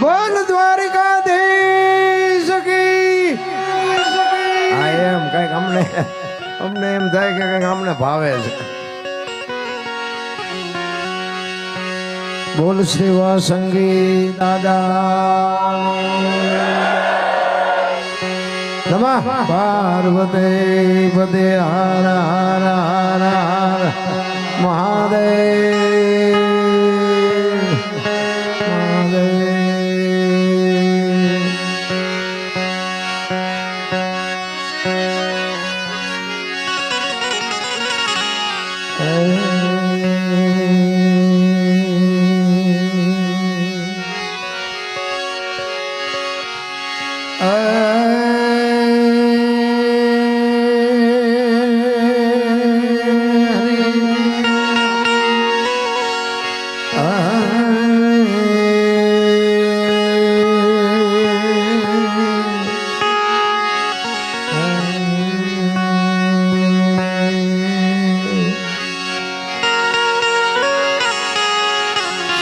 બોલ દ્વારકાધીશ કી આ એમ કઈક અમને એમ થાય કે કઈક અમને ભાવે છે. બોલ શ્રી વાસંગી દાદા નમઃ પાર્વતી પદે હર હર હર હર મહાદેવ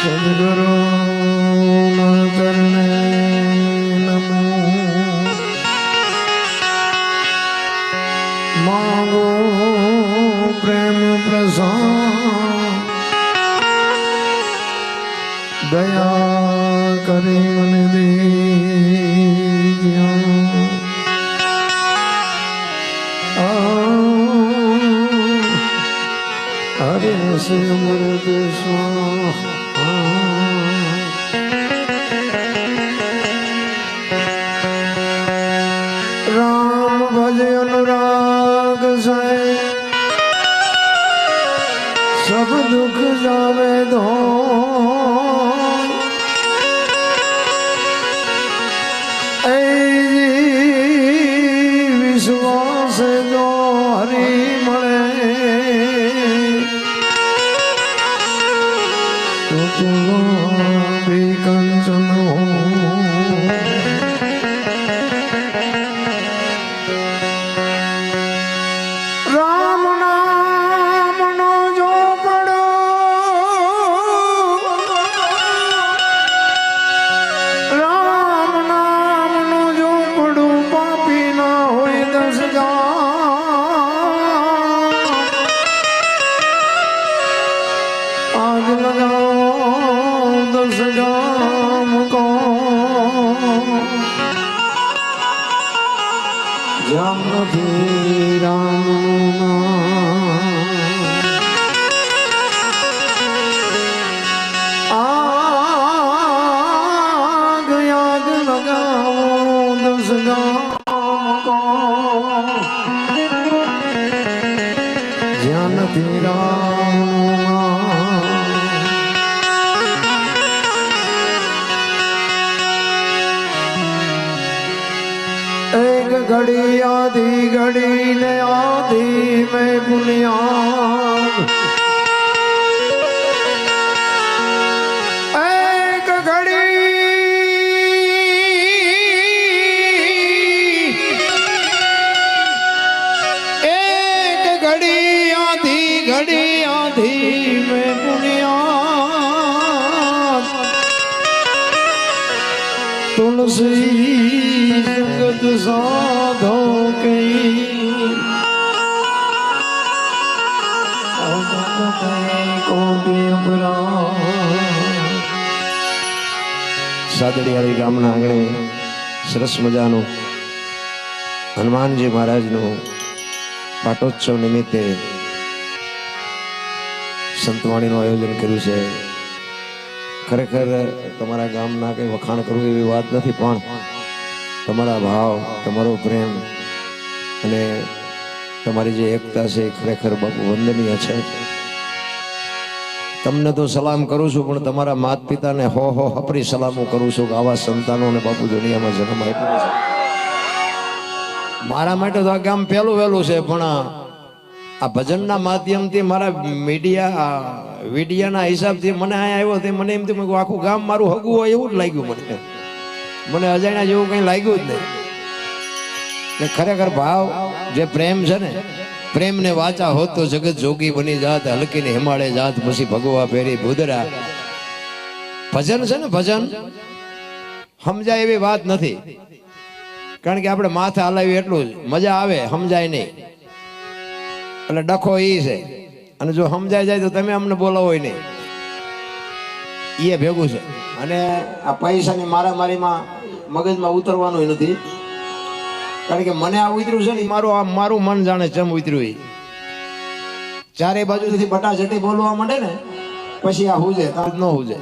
સદગુરુ ચરણે નમો માંગો પ્રેમ પ્રસાદ દયા કરી મને દીજો હરે સમૃદ્ધ સ્વાહા રામ ભજ અનુરાગ સાય સબ દુઃખ જાવે ધો વિશ્વાસ જો હરી મળે તો ભી કંચન રામ નામ નો જો પડો રામ નામ નો જો પડો પાપી ના હોય 10 ગામ આગ લગાઓ 10 ગામ કો જમ નથી રામ आग आग लगाओ 10 गाम को ज्ञान तेरा एक घड़ी आधी घड़ी ने आधी में बुनियाद एक घड़ी आधी में बुनियाद तुलसी जगत साधो की સાદડિયાળી ગામના આંગણે સરસ મજાનું હનુમાનજી મહારાજનું પાટોત્સવ નિમિત્તે સંતવાણીનું આયોજન કર્યું છે. ખરેખર તમારા ગામના કંઈ વખાણ કરવું એવી વાત નથી, પણ તમારા ભાવ, તમારો પ્રેમ અને તમારી જે એકતા છે એ ખરેખર બાપુ વંદનીય છે. તમને તો સલામ કરું છું, પણ તમારા માત પિતાને હો હપરી સલામો કરું છું કે આવા સંતાનોને બાપુ દુનિયામાં જન્મ આપ્યો છે. મારા માટે તો આ ગામ પહેલું વહેલું છે, પણ આ ભજનના માધ્યમથી મારા વિડિયાના હિસાબથી મને અહીંયા આવ્યો તે મને એમ થયું આખું ગામ મારું હગું હોય એવું જ લાગ્યું. મને અજાણ્યા જેવું કંઈ લાગ્યું જ નહીં. ખરેખર ભાવ જે પ્રેમ છે ને, પ્રેમ ને વાચા હોત તો જગત જોગી બની જાત, હલકી ને હિમાળે જાત, પછી ભગવા ફેરી ભૂદરા. ભજન છે ને, ભજન સમજાય એવી વાત નથી, કારણ કે આપણે માથે હલાવી એટલું જ મજા આવે, સમજાય નહીં એટલે ડખો એ છે. અને જો સમજાઈ જાય તો તમે અમને બોલાવો નહીં, એ ભેગું છે. અને આ પૈસાની મારામારીમાં મગજમાં ઉતરવાનું નથી, કારણ કે મને આ ઉતર્યું છે ને મારું મન જાણે ચમ ઉતર્યું. ચારે બાજુથી બટાચટી બોલવા માંડે ને પછી આ હુજે ન હુજે.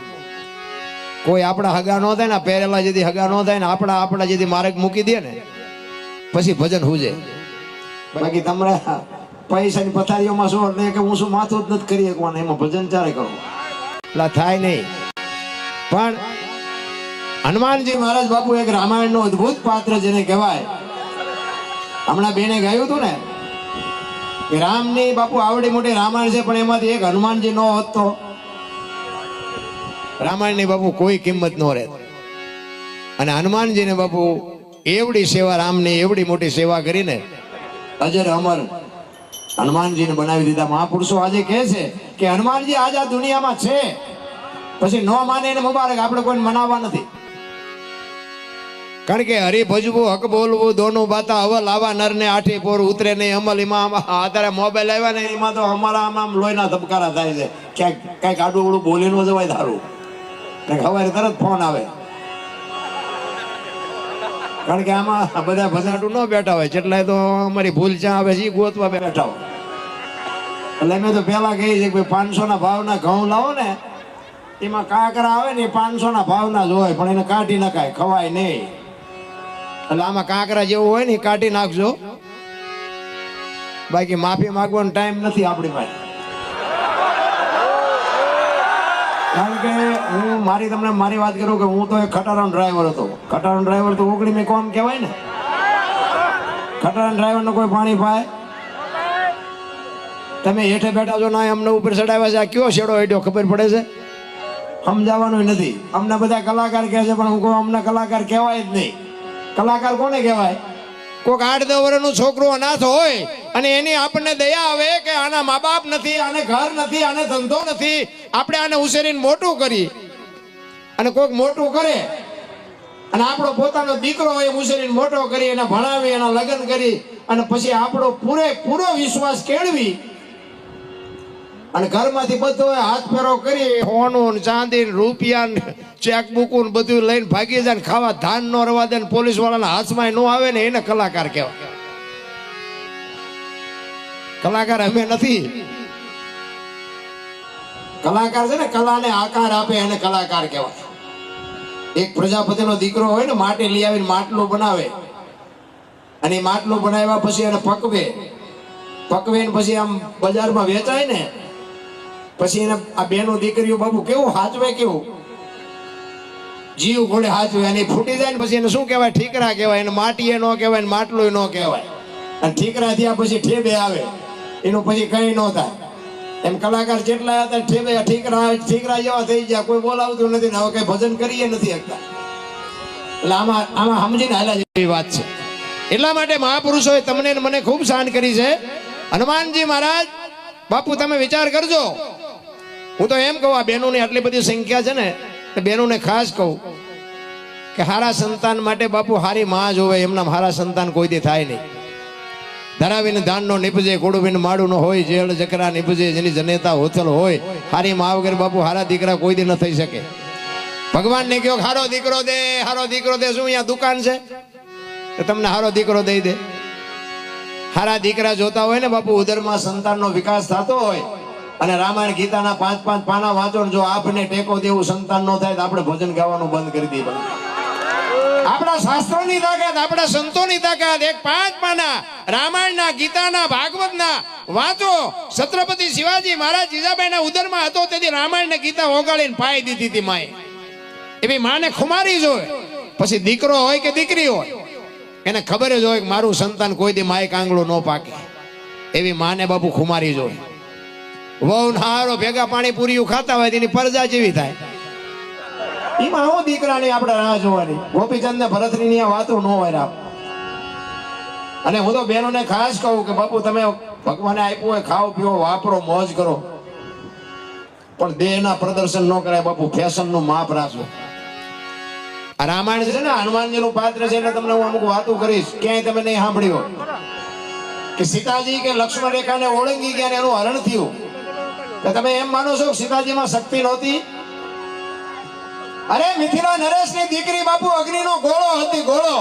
કોઈ આપણા હગા ન થાય ને, પહેરેલા જેથી હગા ન થાય ને, આપણા જેથી માર્ગ મૂકી દે ને પછી ભજન હુજે. બાકી તમારે પૈસાની પથારીઓમાં શું એટલે કે હું શું માથું જ નથી કરી શકવાનું, એમાં ભજન ચારે કરો એટલે થાય નહીં. પણ હનુમાનજી મહારાજ બાપુ એક રામાયણનો અદ્ભુત પાત્ર જેને કહેવાય. હમણાં બેને ગાયું હતું ને કે રામની બાપુ આવડી મોટી રામાયણ છે, પણ એમાંથી એક હનુમાનજી નો હોત તો રામાયણની બાપુ કોઈ કિંમત ન રહે. અને હનુમાનજીને બાપુ એવડી સેવા, રામની એવડી મોટી સેવા કરીને અજર અમર હનુમાનજીને બનાવી દીધા. મહાપુરુષો આજે કહે છે કે હનુમાનજી આજ આ દુનિયામાં છે, પછી ન માને એને મુબારક, આપણે કોઈ મનાવવા નથી. કારણ કે હરી ભજવું, હક બોલવું, દોનું બાતા અવલ આવા નર ને આઠી પોર ઉતરે નહીં અમલ. એમાં અત્યારે મોબાઈલ આવ્યા ને એમાં તો અમારા આમ લોહીના ધબકારા થાય છે. ક્યાંક કઈક આડું ઉડું બોલી ન જવાય ધારું, સવારે તરત ફોન આવે. કારણ કે આમાં બધા ભજાટું ન બેઠા હોય, જેટલા તો અમારી ભૂલ ચા આવે છે ગોતવા બેઠા હોય. એટલે મેં તો પેલા કહી છે કે 500 ના ભાવના ઘઉં લાવો ને, એમાં કાકરા આવે ને 500 ના ભાવના જ હોય, પણ એને કાઢી નખાય, ખવાય નહીં. એટલે આમાં કાંકરા જેવું હોય ને કાઢી નાખજો, બાકી માફી માંગવાનો ટાઈમ નથી આપણી પાસે. કારણ કે હું મારી વાત કરું કે હું તો એક ખટારાનો ડ્રાઈવર હતો. ખટારાનો ડ્રાઈવર તો ઓગળી મેં કોમ કહેવાય ને. ખટારાનો ડ્રાઈવરનો કોઈ પાણી પાય? તમે હેઠે બેઠા છો ના, અમને ઉપર ચડાવ્યા છે, આ કયો શેડો હેડ્યો ખબર પડે છે? સમજાવવાનું નથી. અમને બધા કલાકાર કહે છે, પણ હું કહું અમને કલાકાર કહેવાય જ નહીં. કલાકાર કોને કહેવાય? કોઈક 8-10 વર્ષનું છોકરું અનાથ હોય અને એની આપણને દયા આવે કે આના મા બાપ નથી, આને ઘર નથી, આને ધંધો નથી, આપણે આને ઉછેરીને મોટું કરી, અને કોઈક મોટું કરે અને આપણો પોતાનો દીકરો હોય ઉછેરીને મોટો કરી, એને ભણાવી, એના લગ્ન કરી, અને પછી આપણો પૂરો વિશ્વાસ કેળવી અને ઘરમાંથી બધો હાથ ફેરો કરી સોનું ચાંદી રૂપિયા ચેકબુક બધું લઈને ભાગી જાય, ખાવા ધાન નો રવા દે, પોલીસ વાળાના હાથમાં ન આવે ને, એને કલાકાર કહેવાય. કલાકાર અમે નથી. કલાકાર છે ને કલાને આકાર આપે, એને કલાકાર કહેવાય. એક પ્રજાપતિનો દીકરો હોય ને, માટી લઈ આવીને માટલું બનાવે, અને એ માટલું બનાવ્યા પછી એને પકવે ને પછી આમ બજારમાં વેચાય ને, પછી એને આ બેનો દીકરીઓ બાબુ કેવું હાચવે, કેવું જીવ ઘોડે હાચવે. અને ફૂટી જાય ને પછી એને શું કહેવાય? ઠીકરા કહેવાય. એને માટીએ ન કહેવાય ને માટલું ન કહેવાય. અને ઠીકરા થયા પછી ઠેબે આવે, એનું પછી કઈ ન થાય. એમ કલાકાર જેટલા હતા ઠેબે ઠીકરા જેવા થઈ ગયા, કોઈ બોલાવતું નથી ને હવે કઈ ભજન કરીએ નથી શકતા. એટલે આમાં સમજીને હાલ્યા જેવી વાત છે. એટલા માટે મહાપુરુષોએ તમને મને ખૂબ શાન કરી છે. હનુમાનજી મહારાજ બાપુ તમે વિચાર કરજો. હું તો એમ કહું, આ બહેનોની આટલી બધી સંખ્યા છે ને, બહેનોને ખાસ કહું કે હારા સંતાન માટે બાપુ હારી માં જોવે. એમના હારા સંતાન કોઈ દી થાય નહીં. ધરાવીને ધાન નો નીપજે, કોડું માડું નો હોય, જેળ જકરા નીપજે, જેની જનેતા હોતલ હોય. હારી માં વગર બાપુ હારા દીકરા કોઈ દી ન થઈ શકે. ભગવાન ને કહ્યો હારો દીકરો દે, હારો દીકરો દે. શું અહીંયા દુકાન છે તમને હારો દીકરો દઈ દે? હારા દીકરા જોતા હોય ને બાપુ, ઉદરમાં સંતાનનો વિકાસ થતો હોય, અને રામાયણ ગીતાના 5-5 પાના વાંચો, જો આપને ટેકો દેવું સંતાન નો થાય તો આપણે ભજન ગાવાનું બંધ કરી દઈએ. આપણા શાસ્ત્રોની તાકાત, આપણા સંતોની તાકાત, એક 5 પાના રામાયણના, ગીતાના, ભાગવતના વાંચો. છત્રપતિ શિવાજી મહારાજ જીજાબાઈના ઉદરમાં હતો તેથી રામાયણ ને ગીતા ઓગાળીને પાઈ દીધી હતી માએ. એવી માને ખુમારી જોય. પછી દીકરો હોય કે દીકરી હોય, એને ખબર જ હોય કે મારું સંતાન કોઈ દી માય કાંગળો ન પાકે. એવી માને બાપુ ખુમારી જોય. વહુ હારો ભેગા પાણી પૂરી ખાતા હોય તેની પરજા જેવી થાય. એમાં હું દીકરાની આપણે રાહ જોવાની? ગોપીચંદ ને ભરતની વાતો ન હોય રામ. અને હું તો બહેનોને ખાસ કહું કે બાપુ તમે ભગવાને આપ્યું હોય, ખાઓ પીવો, વાપરો, મોજ કરો, પણ દેહના પ્રદર્શન ન કરાય બાપુ. ફેશન નું માપ રાખો. આ રામાયણ છે ને હનુમાનજી નું પાત્ર છે એટલે તમને હું અમુક વાતો કરીશ, ક્યાંય તમે નહીં સાંભળ્યો કે સીતાજી કે લક્ષ્મણ રેખાને ઓળંગી ગયા ને એનું હરણ થયું. તો તમે એમ માનો છો કે સીતાજીમાં શક્તિ નહોતી? અરે મિથિલા નરેશની દીકરી બાપુ અગ્નિનો ગોળો હતી, ગોળો.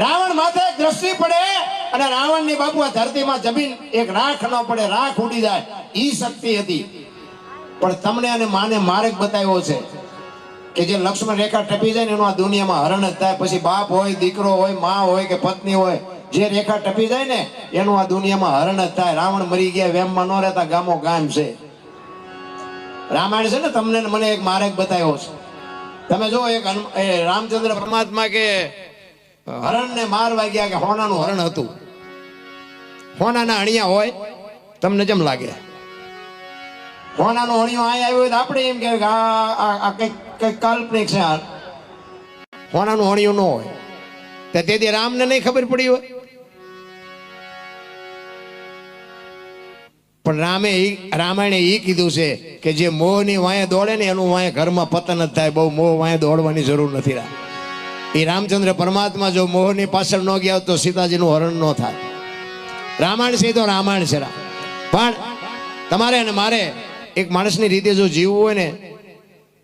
રાવણ માથે એક દ્રષ્ટિ પડે અને રાવણની બાપુ આ ધરતીમાં જમીન એક રાખ ન પડે, રાખ ઉડી જાય, ઈ શક્તિ હતી. પણ તમને અને માને માર્ગ બતાવ્યો છે કે જે લક્ષ્મણ રેખા ટપી જાય ને એનું આ દુનિયામાં હરણ જ થાય. પછી બાપ હોય, દીકરો હોય, માં હોય કે પત્ની હોય, જે રેખા ટપી જાય ને એનું આ દુનિયામાં હરણ જ થાય. રાવણ મરી ગયા, વેમમાં ન રહેતા, ગામો ગામ છે. રામાયણ છે ને તમને મને એક માર્ગ બતાવ્યો છે. તમે જો એક રામચંદ્ર પરમાત્મા કે હરણ ને મારવા ગયા કે હોનાનું હરણ હતું. હોનાના અણિયા હોય, તમને જેમ લાગે હોનાનો અણિયો અહીં આવ્યો હોય તો આપણે એમ કે આ કઈક કાલ્પનિક છે. હોનાનું અણિયું ન હોય તો તેથી રામને નહીં ખબર પડી હોય. પણ રામાયણે એ કીધું છે કે જે મોહની વાંહે દોડે ને એનું વાંહે ઘરમાં પતન જ થાય. બહુ મોહ વાંહે દોડવાની જરૂર નથી. એ રામચંદ્ર પરમાત્મા જો મોહની પાછળ ન ગયા તો સીતાજીનું હરણ ન થાય. રામાયણ છે તો રામાયણ છે. પણ તમારે અને મારે એક માણસની રીતે જો જીવવું હોય ને,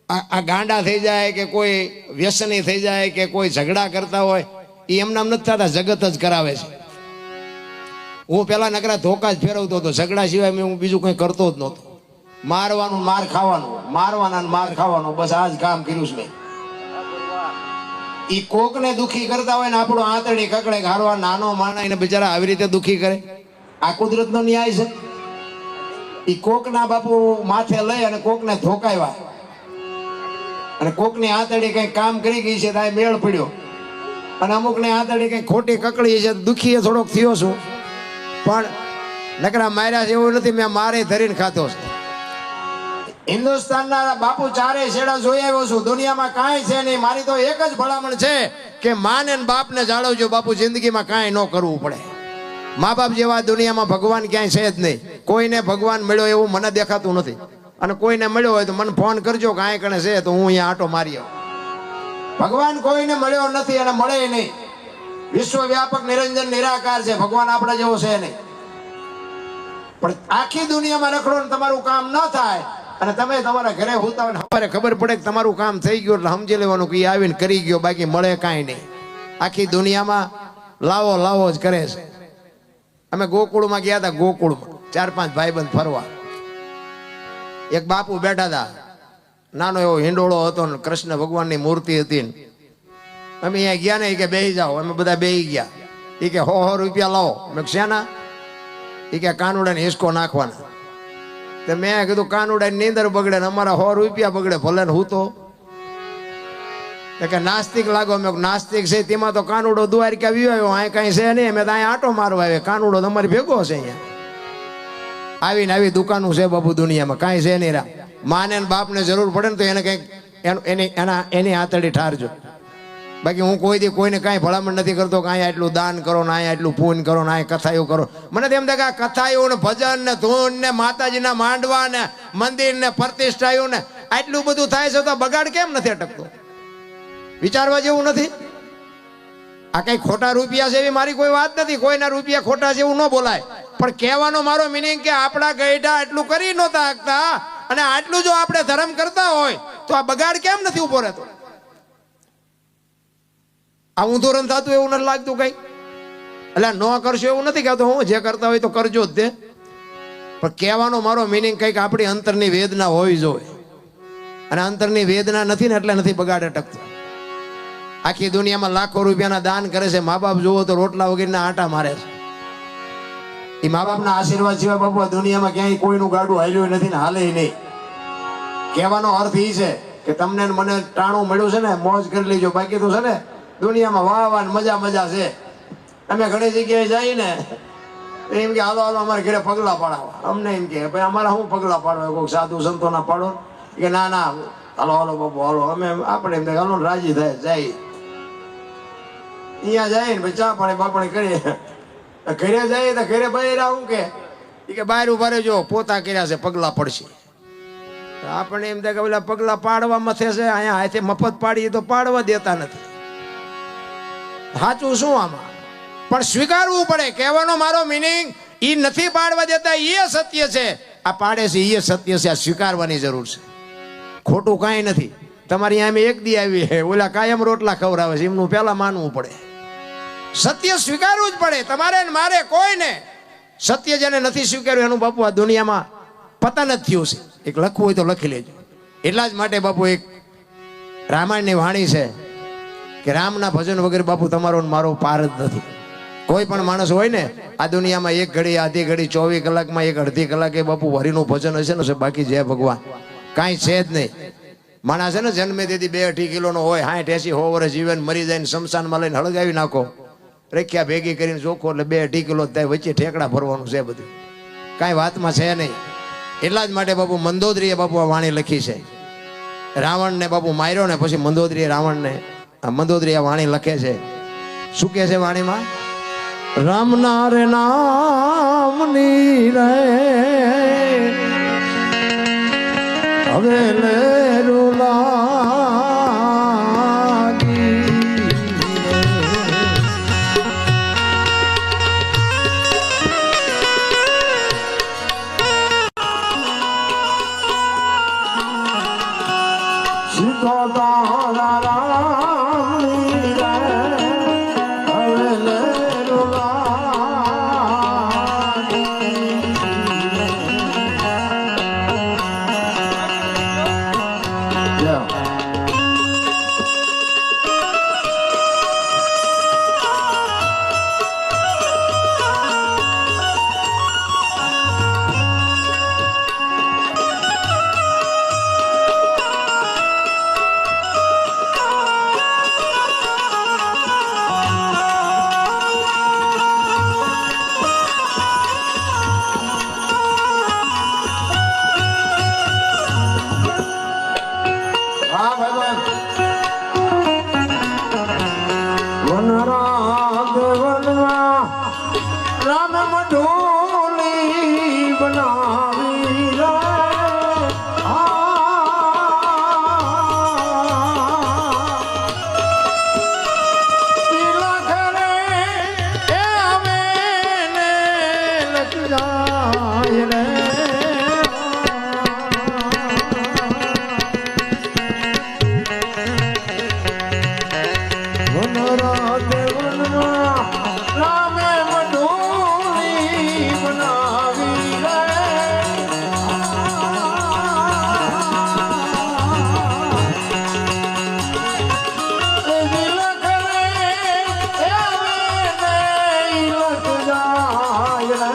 આ ગાંડા થઈ જાય કે કોઈ વ્યસની થઈ જાય કે કોઈ ઝઘડા કરતા હોય, એ એમનામ નથી થતા, જગત જ કરાવે છે. હું પેલા નકરા ધોકા જ ફેરવતો હતો, ઝઘડા સિવાય હું બીજું કંઈ કરતો જ નહોતો. મારવાનું, માર ખાવાનું, મારવાના માર ખાવાનો, બસ આ જ કામ કર્યું છે મેં. ઈ કોકને દુખી કરતા હોય ને આપણો આંતરડી કકડે ઘારવા નાનો માના એને બિચારા આવી રીતે દુખી કરે, આ કુદરતનો ન્યાય છે. ઈ કોકના બાપુ માથે લઈ અને કોકને ધોકાવ્યા અને કોકની આંતરડી કઈ કામ કરી ગઈ છે તો આ મેળ પડ્યો, અને અમુકને આંતરડી કઈ ખોટી કકડી છે, દુખી થોડોક થયો છું. પણ નકરા માર્યા છે એવું નથી, મેં મારે ધરીને ખાતો છે. હિન્દુસ્તાનના બાપુ ચારે છેડા જોઈ આવ્યો છું, દુનિયામાં કાંઈ છે નહીં. મારી તો એક જ ભલામણ છે કે માને ને બાપને જાળવજો બાપુ, જિંદગીમાં કાંઈ ન કરવું પડે. મા બાપ જેવા દુનિયામાં ભગવાન ક્યાંય છે જ નહીં. કોઈને ભગવાન મળ્યો એવું મને દેખાતું નથી, અને કોઈને મળ્યો હોય તો મને ફોન કરજો કે આય કણે છે તો હું અહીંયા આટો મારી આવું. ભગવાન કોઈને મળ્યો નથી અને મળે નહીં. વિશ્વવ્યાપક નિરંજન નિરાકાર છે, ભગવાન આપણા જેવો છે નહીં. પણ આખી દુનિયામાં રખડો ને તમારું કામ ન થાય અને તમે તમારા ઘરે હોતા હોય ને ખબર પડે કે તમારું કામ થઈ ગયું એટલે સમજી લેવાનું કે આવીને કરી ગયો, બાકી મળે કાંઈ નહીં. આખી દુનિયામાં લાવો લાવો જ કરે છે. અમે ગોકુળમાં ગયા હતા, ગોકુળમાં 4-5 ભાઈબંધ ફરવા. એક બાપુ બેઠા હતા, નાનો એવો હિંડોળો હતો ને કૃષ્ણ ભગવાનની મૂર્તિ હતી. અમે અહીંયા ગયા ને કે બેસી જાઓ, અમે બધા બેસી ગયા. એ કે 100 રૂપિયા લાવો. મેં શેના? એ કે કાનુડાને હિસકો નાખવાના. તો મેં કીધું કાનુડાની નીંદર બગડે ને અમારા 100 રૂપિયા બગડે, ભલે ને હું તો કે નાસ્તિક લાગો. મેં નાસ્તિક છે તેમાં તો કાનુડો દ્વારકા વિવાયો, અહીં કાંઈ છે નહીં, અમે તો અહીંયા આટો મારવા આવે. કાનુડો તમારી ભેગો છે અહીંયા. આવીને આવી દુકાનો છે બાપુ દુનિયામાં, કાંઈ છે નહીં. માને ને બાપને જરૂર પડે ને તો એને કંઈક એની આંતરડી ઠારજો. બાકી હું કોઈ દી કોઈને કાંઈ ભલામણ નથી કરતો કે અહીંયા એટલું દાન કરો ને અહીંયા એટલું પૂન કરો ને અહીંયા કથાઓ કરો. મને તો એમ થાય કે આ કથાઓ ને ભજન ને ધૂન ને માતાજીના માંડવા ને મંદિર ને પ્રતિષ્ઠાઓ ને આટલું બધું થાય છે તો બગાડ કેમ નથી અટકતો? વિચારવા જેવું નથી. આ કઈ ખોટા રૂપિયા છે એવી મારી કોઈ વાત નથી, કોઈના રૂપિયા ખોટા છે એવું ન બોલાય. પણ કહેવાનો મારો મિનિંગ કે આપણા ગઈઢા આટલું કરી નહોતા શકતા અને આટલું જો આપણે ધર્મ કરતા હોય તો આ બગાડ કેમ નથી ઉભો રહેતો? આ ઊંધું રન થતું એવું નથી લાગતું કઈ? એટલે ન કરશો એવું નથી કહેતો, હું જે કરતા હોય તો કરજો જ તે. પણ કહેવાનો મારો મિનિંગ કંઈક આપણી અંતરની વેદના હોવી જોઈએ, અને અંતરની વેદના નથી ને એટલે નથી બગાડ અટકતો. આખી દુનિયામાં લાખો રૂપિયાના દાન કરે છે, મા બાપ જુઓ તો રોટલા વગેરેના આટા મારે છે. એ મા બાપના આશીર્વાદ સિવાય બાપુ આ દુનિયામાં ક્યાંય કોઈનું ગાડું હાલ્યું નથી ને હાલે નહીં. કહેવાનો અર્થ એ છે કે તમને મને ટાણું મળ્યું છે ને મોજ કરી લેજો, બાકી તો છે ને દુનિયામાં વાહ વાહ મજા મજા છે. અમે ઘણી જગ્યાએ જઈએ ને એમ કે હાલો હાલો અમારે ઘરે પગલા પાડવા. અમને એમ કે ભાઈ અમારા શું પગલા પાડવા, કોઈ સાધુ સંતોના પાડો? કે ના ના હાલો હાલો બાપુ હાલો. અમે આપણે એમ હાલો રાજી થાય જાય. અહીંયા જાય ને ભાઈ ચા પાણી બાપણી કરીએ. ઘરે જાય તો ઘરે બહાર આવું કે બહાર ઉભા રહેજો, પોતા કર્યા છે પગલા પડશે. આપણે એમ થાય કે ઓલા પગલા પાડવા મથે છે, અહીંયા હાથે મફત પાડીએ તો પાડવા દેતા નથી. સાચું શું આમાં? પણ સ્વીકારવું પડે. કહેવાનો મારો મિનિંગ ઈ નથી પાડવા દેતા એ સત્ય છે, આ પાડે છે એ સત્ય છે. આ સ્વીકારવાની જરૂર છે, ખોટું કાંઈ નથી. તમારી આમે એક દી આવી છે, ઓલા કાયમ રોટલા ખવડાવે છે, એમનું પહેલા માનવું પડે. સત્ય સ્વીકારવું જ પડે તમારે ને મારે, કોઈને. સત્ય જેને નથી સ્વીકાર્યું એનું બાપુ આ દુનિયામાં પતન જ થયું છે. એક લખવું હોય તો લખી લેજો. એટલા જ માટે બાપુ એક રામાયણની વાણી છે કે રામના ભજન વગર બાપુ તમારો મારો પાર જ નથી. કોઈ પણ માણસ હોય ને આ દુનિયામાં એક ઘડી આધી ઘડી 24 કલાકમાં એક અડધી કલાકે બાપુ હરિનું ભજન હશે ને, બાકી જય ભગવાન કાંઈ છે જ નહીં. માણસ છે ને જન્મે તેથી 2-2.5 કિલોનો હોય, 60-80 વર્ષ જીવન મરી જાય ને શમશાનમાં લઈને હળગાવી નાખો, રેખ્યા ભેગી કરીને ચોખ્ખો એટલે 2-2.5 કિલો થાય, વચ્ચે ઠેકડા ભરવાનું છે બધું, કાંઈ વાતમાં છે નહીં. એટલા જ માટે બાપુ મંદોદરીએ બાપુ આ વાણી લખી છે. રાવણને બાપુ માર્યો ને પછી મંદોદરીએ રાવણને મંદોદરી આ વાણી લખે છે. શું કહે છે વાણીમાં? રામના રે નામની રે હવે લેરું લાગી, સીધો તારા રામની રે હવે લેરું રામ મઢોલી બનાવી રે, તિલક રે એ આવે ને લખ જાય રે, વનરા દેવનમાં રામે મઢોલી બનાવી રે, તિલક રે એ આવે ને લખ જાય રે.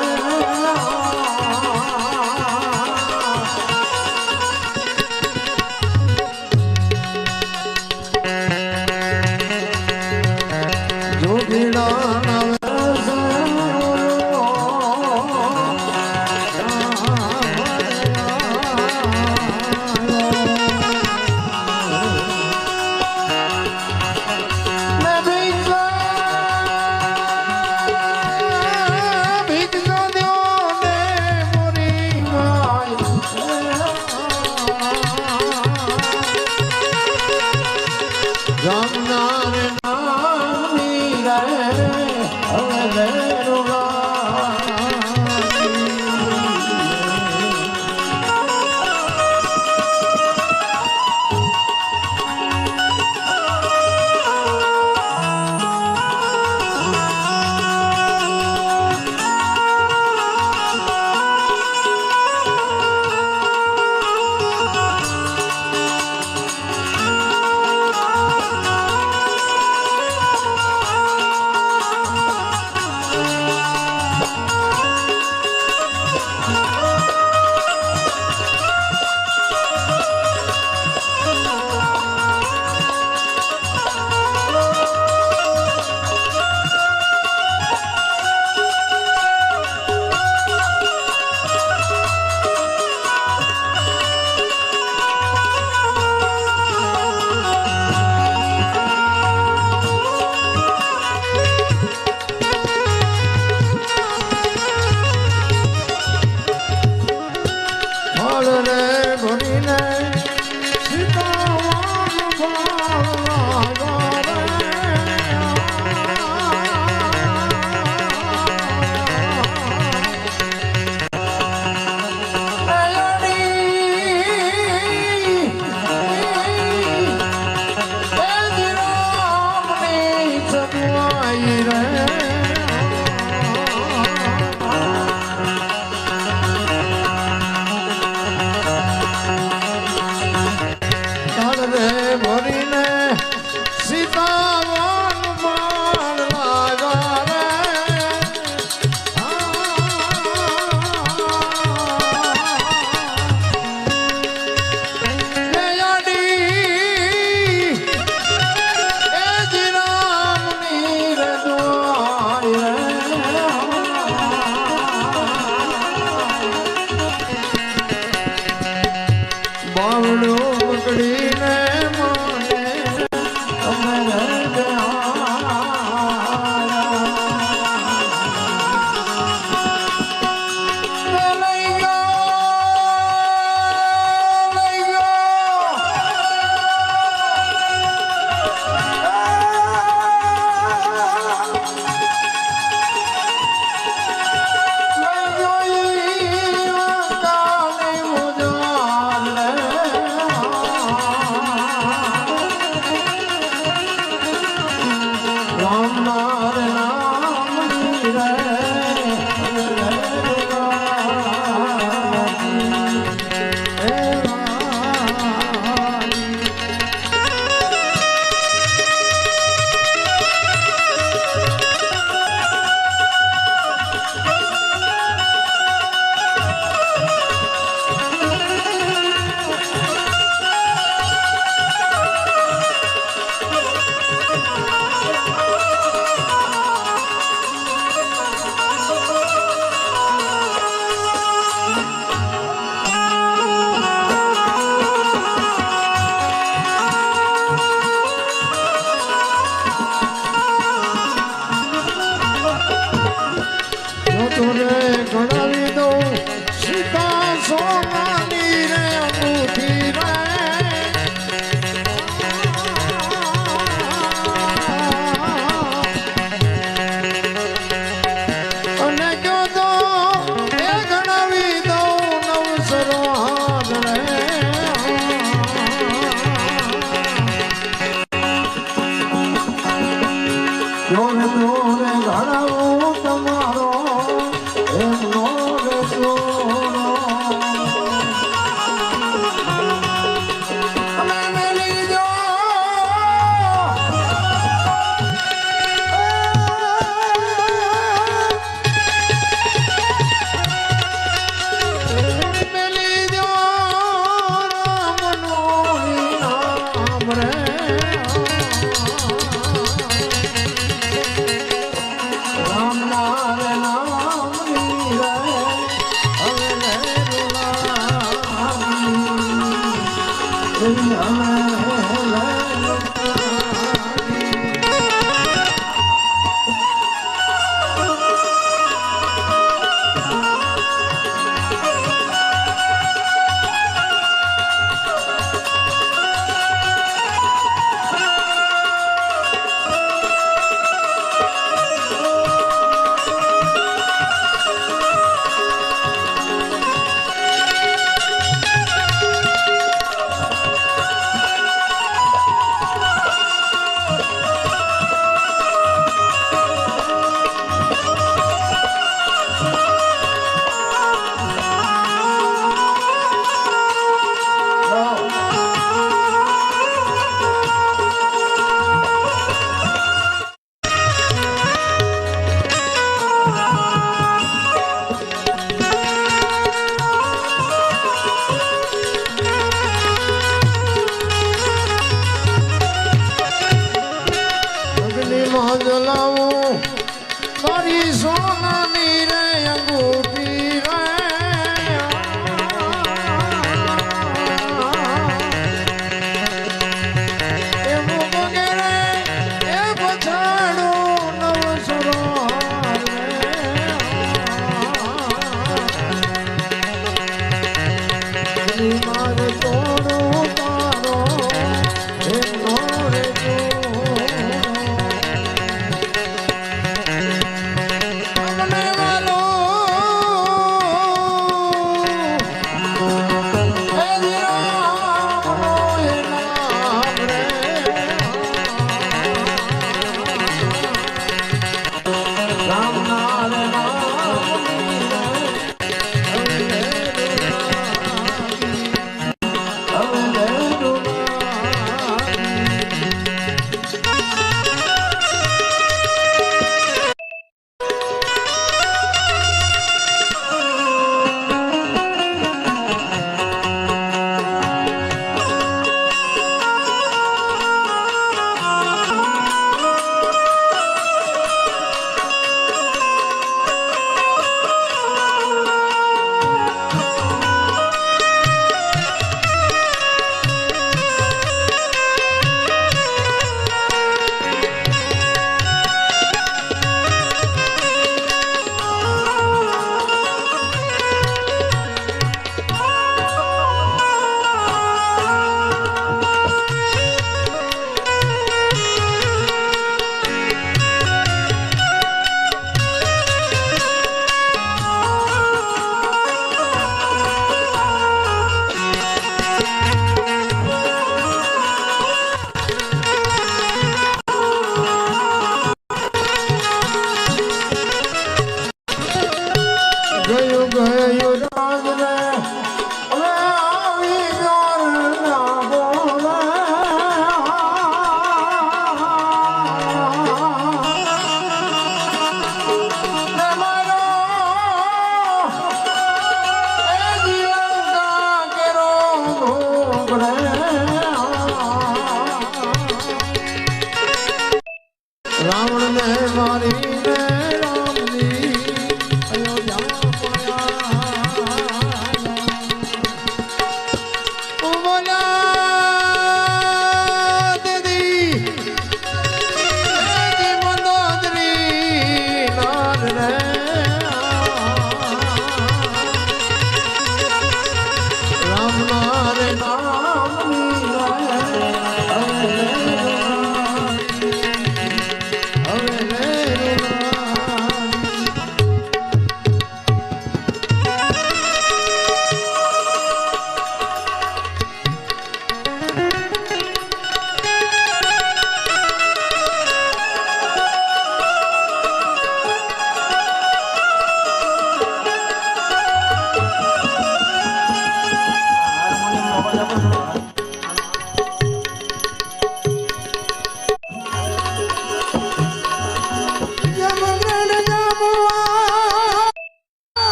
જોને જોને ઘડાવો તમારો એમનો રે ચોરો અમે મેલી જો મેલી જો રામનો નામ રે જલાવું મારી સોનાની રે અંગૂઠી રે એવું વગેરે એ પછાડું નવસરોવર રે મારે તોડું તારો એમનો રે રાવણ ને મારી ને રામજી અયોધ્યા પડ્યા બોલા દીદી મંદોદરી નાર રે રામ નાર નામ હવે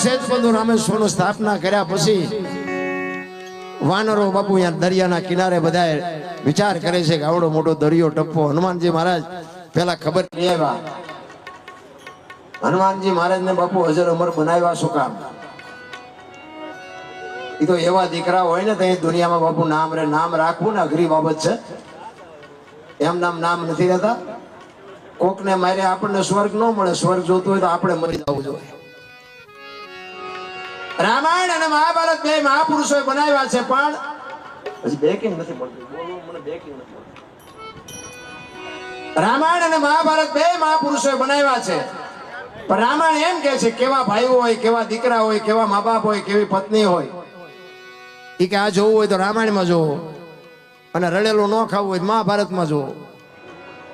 સેજબંધુ રામેશ્વરનું સ્થાપના કર્યા પછી વાનરો બાપુ અહીંયા દરિયાના કિનારે બધા વિચાર કરે છે કે આવડો મોટો દરિયો ટપ્પો હનુમાનજી મહારાજ પેલા ખબર નહીં આવ્યા. હનુમાનજી મહારાજ ને બાપુ અજર અમર બનાવ્યા શું કામ? એ તો એવા દીકરા હોય ને તો એ દુનિયામાં બાપુ નામ રાખવું ને અઘરી બાબત છે. એમ નામ નથી રહેતા. કોકને મારે આપણને સ્વર્ગ ન મળે. સ્વર્ગ જોતું હોય તો આપણે મરી જવું જોઈએ. રામાયણ અને મહાભારત બે મહાપુરુષોએ બનાવ્યા છે, પણ હજી બેકિંગ નથી મળતું. બોલવું મને બેકિંગ નથી મળતું. રામાયણ અને મહાભારત બે મહાપુરુષોએ બનાવ્યા છે, પણ રામાયણ એમ કે છે કેવા ભાઈઓ હોય, કેવા દીકરા હોય, કેવા મા બાપ હોય, કેવી પત્ની હોય. એ કે આ જોવું હોય તો રામાયણમાં જોવો, અને રડેલું ન ખાવું હોય તો મહાભારતમાં જોવો.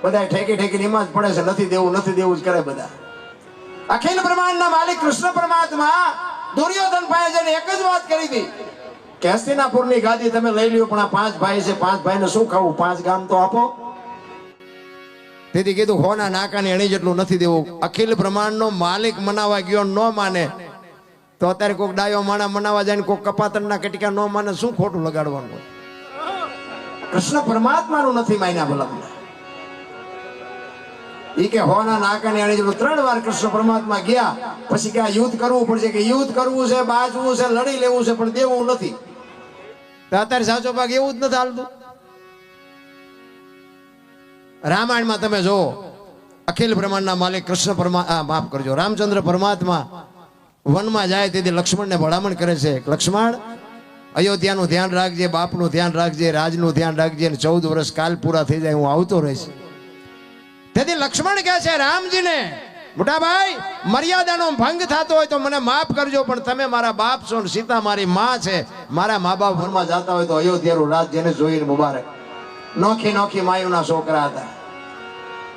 બધા ઠેકી ઠેકી એમાં જ પડે છે. નથી દેવું જ કરે બધા. અખિલ બ્રહ્માંડના માલિક કૃષ્ણ પરમાત્મા દુર્યોધન ભાઈ જઈને એક જ વાત કરી હતી કે હસ્તિનાપુરની ગાદી તમે લઈ લ્યો, પણ આ 5 ભાઈ છે, 5 ભાઈને શું ખાવું? 5 ગામ તો આપો. તેથી કીધું હોના નાકાની અણી જેટલું નથી દેવું. અખિલ બ્રહ્માંડનો માલિક મનાવા ગયો ન માને તો અત્યારે કોઈક ડાયો માણા મનાવા જાય ને કોઈક કપાતરના કટિકા ન માને, શું ખોટું લગાડવાનું? કૃષ્ણ પરમાત્માનું નથી માન્યા ભલા. ઈ કે હોના નાકાની અણી જેટલું 3 વાર કૃષ્ણ પરમાત્મા ગયા પછી કે આ યુદ્ધ કરવું પડશે, કે યુદ્ધ કરવું છે, બાજવું છે, લડી લેવું છે, પણ દેવું નથી. તો અત્યારે સાચો ભાગ એવું જ નથી હાલતું. રામાયણમાં તમે જો અખિલ બ્રહ્માંડના માલિક કૃષ્ણ માફ કરજો રામચંદ્ર પરમાત્મા વનમાં જાય તેથી લક્ષ્મણને ભલામણ કરે છે, લક્ષ્મણ અયોધ્યાનું ધ્યાન રાખજે, બાપનું ધ્યાન રાખજે, રાજનું ધ્યાન રાખજે, અને 14 વર્ષ કાલ પૂરા થઈ જાય હું આવતો રહીશ. તેથી લક્ષ્મણ કહે છે રામજીને, મોટા ભાઈ મર્યાદાનો ભંગ થતો હોય તો મને માફ કરજો, પણ તમે મારા બાપ છો ને સીતા મારી માં છે. મારા મા બાપ વનમાં જતા હોય તો અયોધ્યાનું રાજ જેને જોઈને મુબારક. નોખી માયુના છોકરા હતા.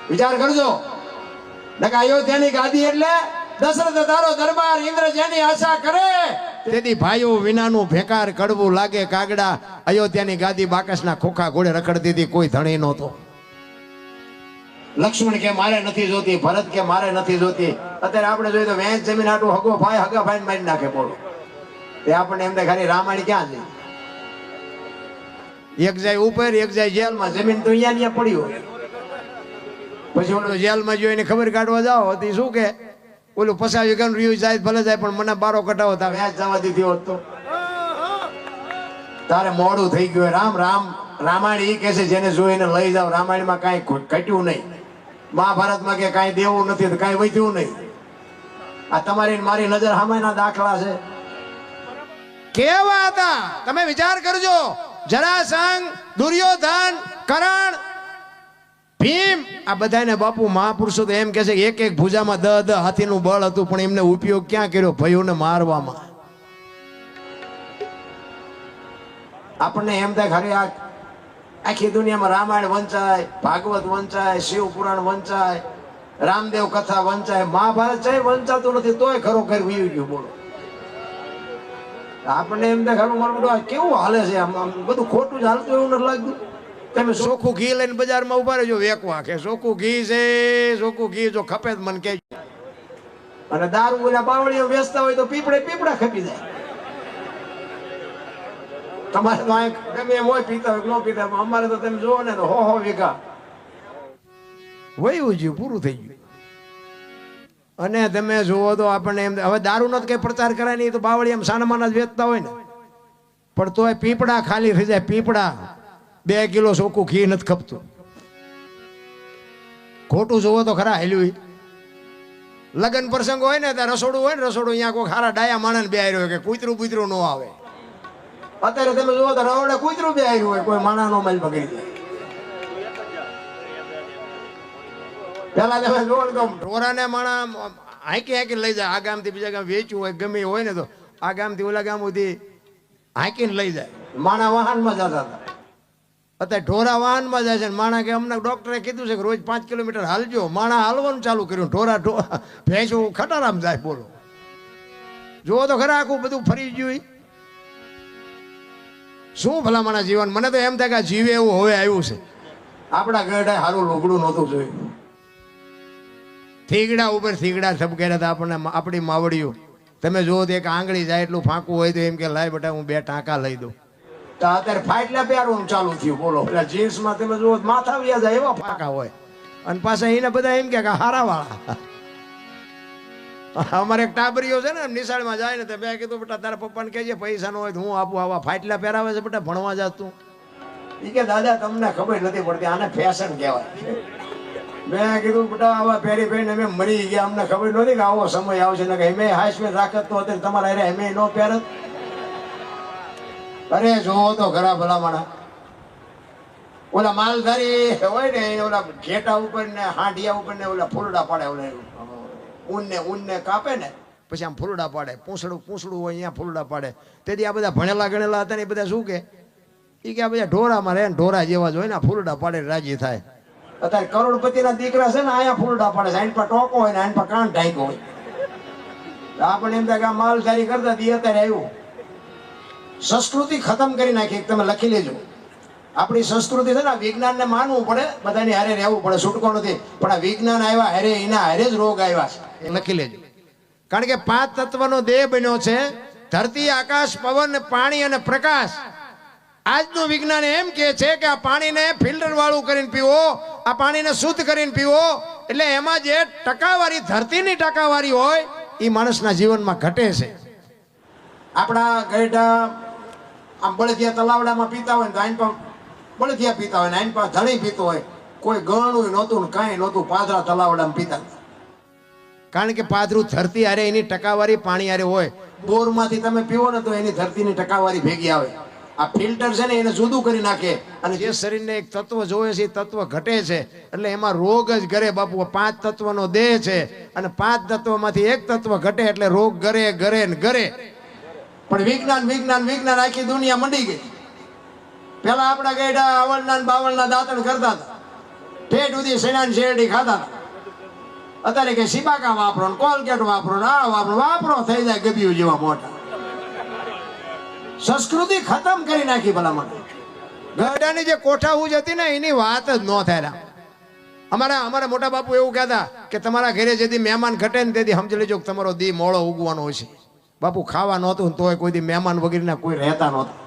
વિચાર કરજો. અયોધ્યાની ગાદી એટલે દશરથ તારો દરબાર, ઇન્દ્ર જેની આશા કરે. તેથી ભાઈઓ વિનાનું ભેકાર કડવું લાગે કાગડા. અયોધ્યાની ગાદી બાકસના ખોખા ઘોડે રખડતી હતી, કોઈ ધણી નહોતો. લક્ષ્મણ કે મારે નથી જોતી, ભરત કે મારે નથી જોતી. અત્યારે આપણે જોઈએ તો વેચ જમીન આટલું હગા ભાઈ મારી નાખે. બોલો તે આપણને એમ થાય ખાલી રામાયણ ક્યાં છે? એક જાય ઉપર, એક જાય જેલમાં. જમીન તો અહીંયા પડી હોય. પછી ઓલો જેલમાં જોઈને ખબર કાઢવા જાઓ હતી શું કે ઓલું 50 વીઘાનું રહ્યું જાય ભલે જાય, પણ મને બારો કટાવો તા વ્યાજ જવા દીધી હોત તો તારે મોડું થઈ ગયું. રામાયણ એ કે છે જેને જોઈને લઈ જાવ. રામાયણમાં કાંઈ ઘટ્યું નહીં. મહાભારતમાં કે કાંઈ દેવું નથી તો કાંઈ વધ્યું નહીં. આ તમારી મારી નજર સામેના દાખલા છે. કેવા હતા તમે વિચાર કરજો. જરાસંઘ, દુર્યોધન, કર્ણ, ભીમ, આ બધાને બાપુ મહાપુરુષો તો એમ કે છે એક ભુજામાં 10 હાથીનું બળ હતું, પણ એમને ઉપયોગ ક્યાં કર્યો? ભયોને મારવામાં. આપણને એમ થાય ખરી આખી દુનિયામાં રામાયણ વંચાય, ભાગવત વંચાય, શિવ પુરાણ વંચાય, રામદેવ કથા વંચાય, મહાભારત છે વંચાતું નથી, તોય ખરોખર વીયું ગયું. બોલો આપણને એમ થાય ખરું મારું કેવું હાલે છે, આમ બધું ખોટું જ હાલતું એવું નથી લાગતું. તમે ચોખ્ખું ઘી લઈને બજારમાં ઉભા રહેજો વેકવા કે ચોખ્ખું ઘી છે, ચોખ્ખું ઘી જો ખપે જ મને કહેજો. અને દારૂ બોલ્યા બાવળીઓ વેચતા હોય તો પીપળા ખપી જાય. તમારે તો ગમે એમ હોય, પીતા હોય ન પીતા, અમારે તો તમે જુઓ ને તો હો વીઘા વયું ગયું, પૂરું થઈ ગયું. અને તમે જુઓ તો આપણને એમ હવે દારૂ નો કઈ પ્રચાર કરાય નહીં તો બાવળી એમ સાનામાના જ વેચતા હોય ને, પણ તોય પીપળા ખાલી થઈ જાય. પીપળા 2 કિલો ચોખ્ખું ઘી નથી ખપતું. ખોટું જોવો તો ખરા હેલ્યું. લગ્ન પ્રસંગ હોય ને ત્યાં રસોડું હોય ને, રસોડું અહીંયા કોઈ ખારા ડાયા માણસ બે આવ્યો કે કૂતરું ન આવે. અત્યારે તમે જુઓ તો રવડે કૂતરું બે આવ્યું હોય, કોઈ માણા નો માલ પકડી જાય. પેલા તમે જુઓ તો ઢોરાને માણા હાંકી લઈ જાય. આ ગામથી બીજા ગામ વેચ્યું હોય ગમે હોય ને તો આ ગામથી ઓલા ગામ સુધી હાંકીને લઈ જાય. માણા વાહનમાં જતા હતા. અત્યારે ઢોરા વાહનમાં જાય છે. માણા કે અમને ડોક્ટરે કીધું છે કે રોજ 5 કિલોમીટર હાલજો. માણા હાલવાનું ચાલુ કર્યું. ઢોરા ભેંસું ખટારામ જાય. બોલો જુઓ તો ખરા આખું બધું ફરી ગયું. શું ભલામણા જીવન. મને તો એમ થાય કે જીવે એવું હવે આવ્યું છે. આપણા ગઢે સારું લુગડું નહોતું જોયું. થીગડા ઉપર થીગડા થપકેરા હતા આપણને. આપણી માવડીઓ તમે જુઓ તો એક આંગળી જાય એટલું ફાંકું હોય તો એમ કે લાય બેટા હું 2 ટાંકા લઈ દઉં. તો અત્યારે ફાટલા પહેરવાનું ચાલુ થયું. બોલો એટલે જીન્સમાં તમે જુઓ માથા વ્યા જાય એવા ફાંકા હોય અને પાછા એને બધા એમ કે હારાવાળા. અમારે એક ટાબરીઓ છે ને નિશાળમાં જાય ને તો મેં કીધું બેટા તારા પપ્પાને કહેજે પૈસા નો હોય તો હું આપું. આવા ફાટલા પહેરાવે છે બેટા ભણવા જાત તું. એ કે દાદા તમને ખબર નથી પડતી આને ફેશન કહેવાય. મેં કીધું બેટા આવા પહેરી પહેરીને અમે મરી ગયા અમને ખબર નહોતી કે આવો સમય આવશે ને કે અમે હાઈસ્પીડ રાખત તો અત્યારે તમારા અરે અમે ન પહેરત. અરે જોવો તો ખરા ભલામણા ઓલા માલધારી હોય ને ઓલા ઘેટા ઉપર ને હાંડિયા ઉપર ને ઓલા ફૂલડા પાડે ઓલા ઊનને કાપે ને પછી આમ ફૂલડા પાડે. પૂંછડું હોય અહીંયા ફૂલડા પાડે. તેથી આ બધા ભણેલા ગણેલા હતા ને એ બધા શું કે એ કે આ બધા ઢોરામાં રહે ને ઢોરા જેવા જ હોય ને ફૂલડા પાડે રાજી થાય. અત્યારે કરોડપતિના દીકરા છે ને અહીંયા ફૂલડા પાડે છે. આઈન પર ટોકો હોય ને આઈન પર કાન ઢાંકો હોય. આપણે એમ થાય કે આ માલધારી કરતા હતી અત્યારે આવ્યું. સંસ્કૃતિ ખતમ કરી નાખી. તમે લખી લેજો આપણી સંસ્કૃતિ છે ને વિજ્ઞાનને માનવું પડે બધાની હારે રહેવું પડે છૂટકો નથી. પણ આ વિજ્ઞાન આવ્યા હારે એના હારે જ રોગ આવ્યા છે એ લખી લેજો. કારણ કે 5 તત્વનો દેહ બન્યો છે ધરતી આકાશ પવન પાણી અને પ્રકાશ. આજનું વિજ્ઞાન એમ કહે છે કે આ પાણીને ફિલ્ટર વાળું કરીને પીવો આ પાણીને શુદ્ધ કરીને પીવો એટલે એમાં જે ટકાવારી ધરતીની ટકાવારી હોય એ માણસના જીવનમાં ઘટે છે. આપણા ગઈઢા આમ બળદિયા તલાવડામાં પીતા હોય ને તો આઈન પર બળદિયા પીતા હોય ને આઈન પર ધણી પીતો હોય. કોઈ ગણું નહોતું ને કાંઈ નહોતું. પાદરા તલાવડામાં પીતા. કારણ કે પાદરું ધરતી હારે એની ટકાવારી પાણી હારે હોય. બોરમાંથી તમે પીવો ને તો એની ધરતીની ટકાવારી ભેગી આવે. આ ફિલ્ટર છે ને એને જુદું કરી નાખે અને જે શરીરને એક તત્વ જોવે છે એ તત્વ ઘટે છે એટલે એમાં રોગ જ ઘરે બાપુ. 5 તત્વનો દેહ છે અને 5 તત્વમાંથી એક તત્વ ઘટે એટલે રોગ ઘરે ઘરે ને ઘરે. પણ વિજ્ઞાન આખી દુનિયા મંડી ગઈ. પેલા આપણા ગઈઢા આવળના બાવળના દાંતણ કરતા હતા. ઠેઠ સુધી સેનાન શેરડી ખાતા હતા. અત્યારે કે સિબાકા વાપરો ને કોલગેટ વાપરો ને આ વાપરો થઈ જાય ગબિયું જેવા મોટા. સંસ્કૃતિ ખતમ કરી નાખી ભલામણ. ગઈઢાની જે કોઠાહૂજ હતી ને એની વાત જ ન થાય. અમારા મોટા બાપુ એવું કહેતા કે તમારા ઘરે જેથી મહેમાન ઘટે ને તેથી સમજી લેજો કે તમારો દી મોળો ઉગવાનો હોય છે. બાપુ ખાવા નહોતું તોય કોઈ દી મહેમાન વગેરેના કોઈ રહેતા નહોતા.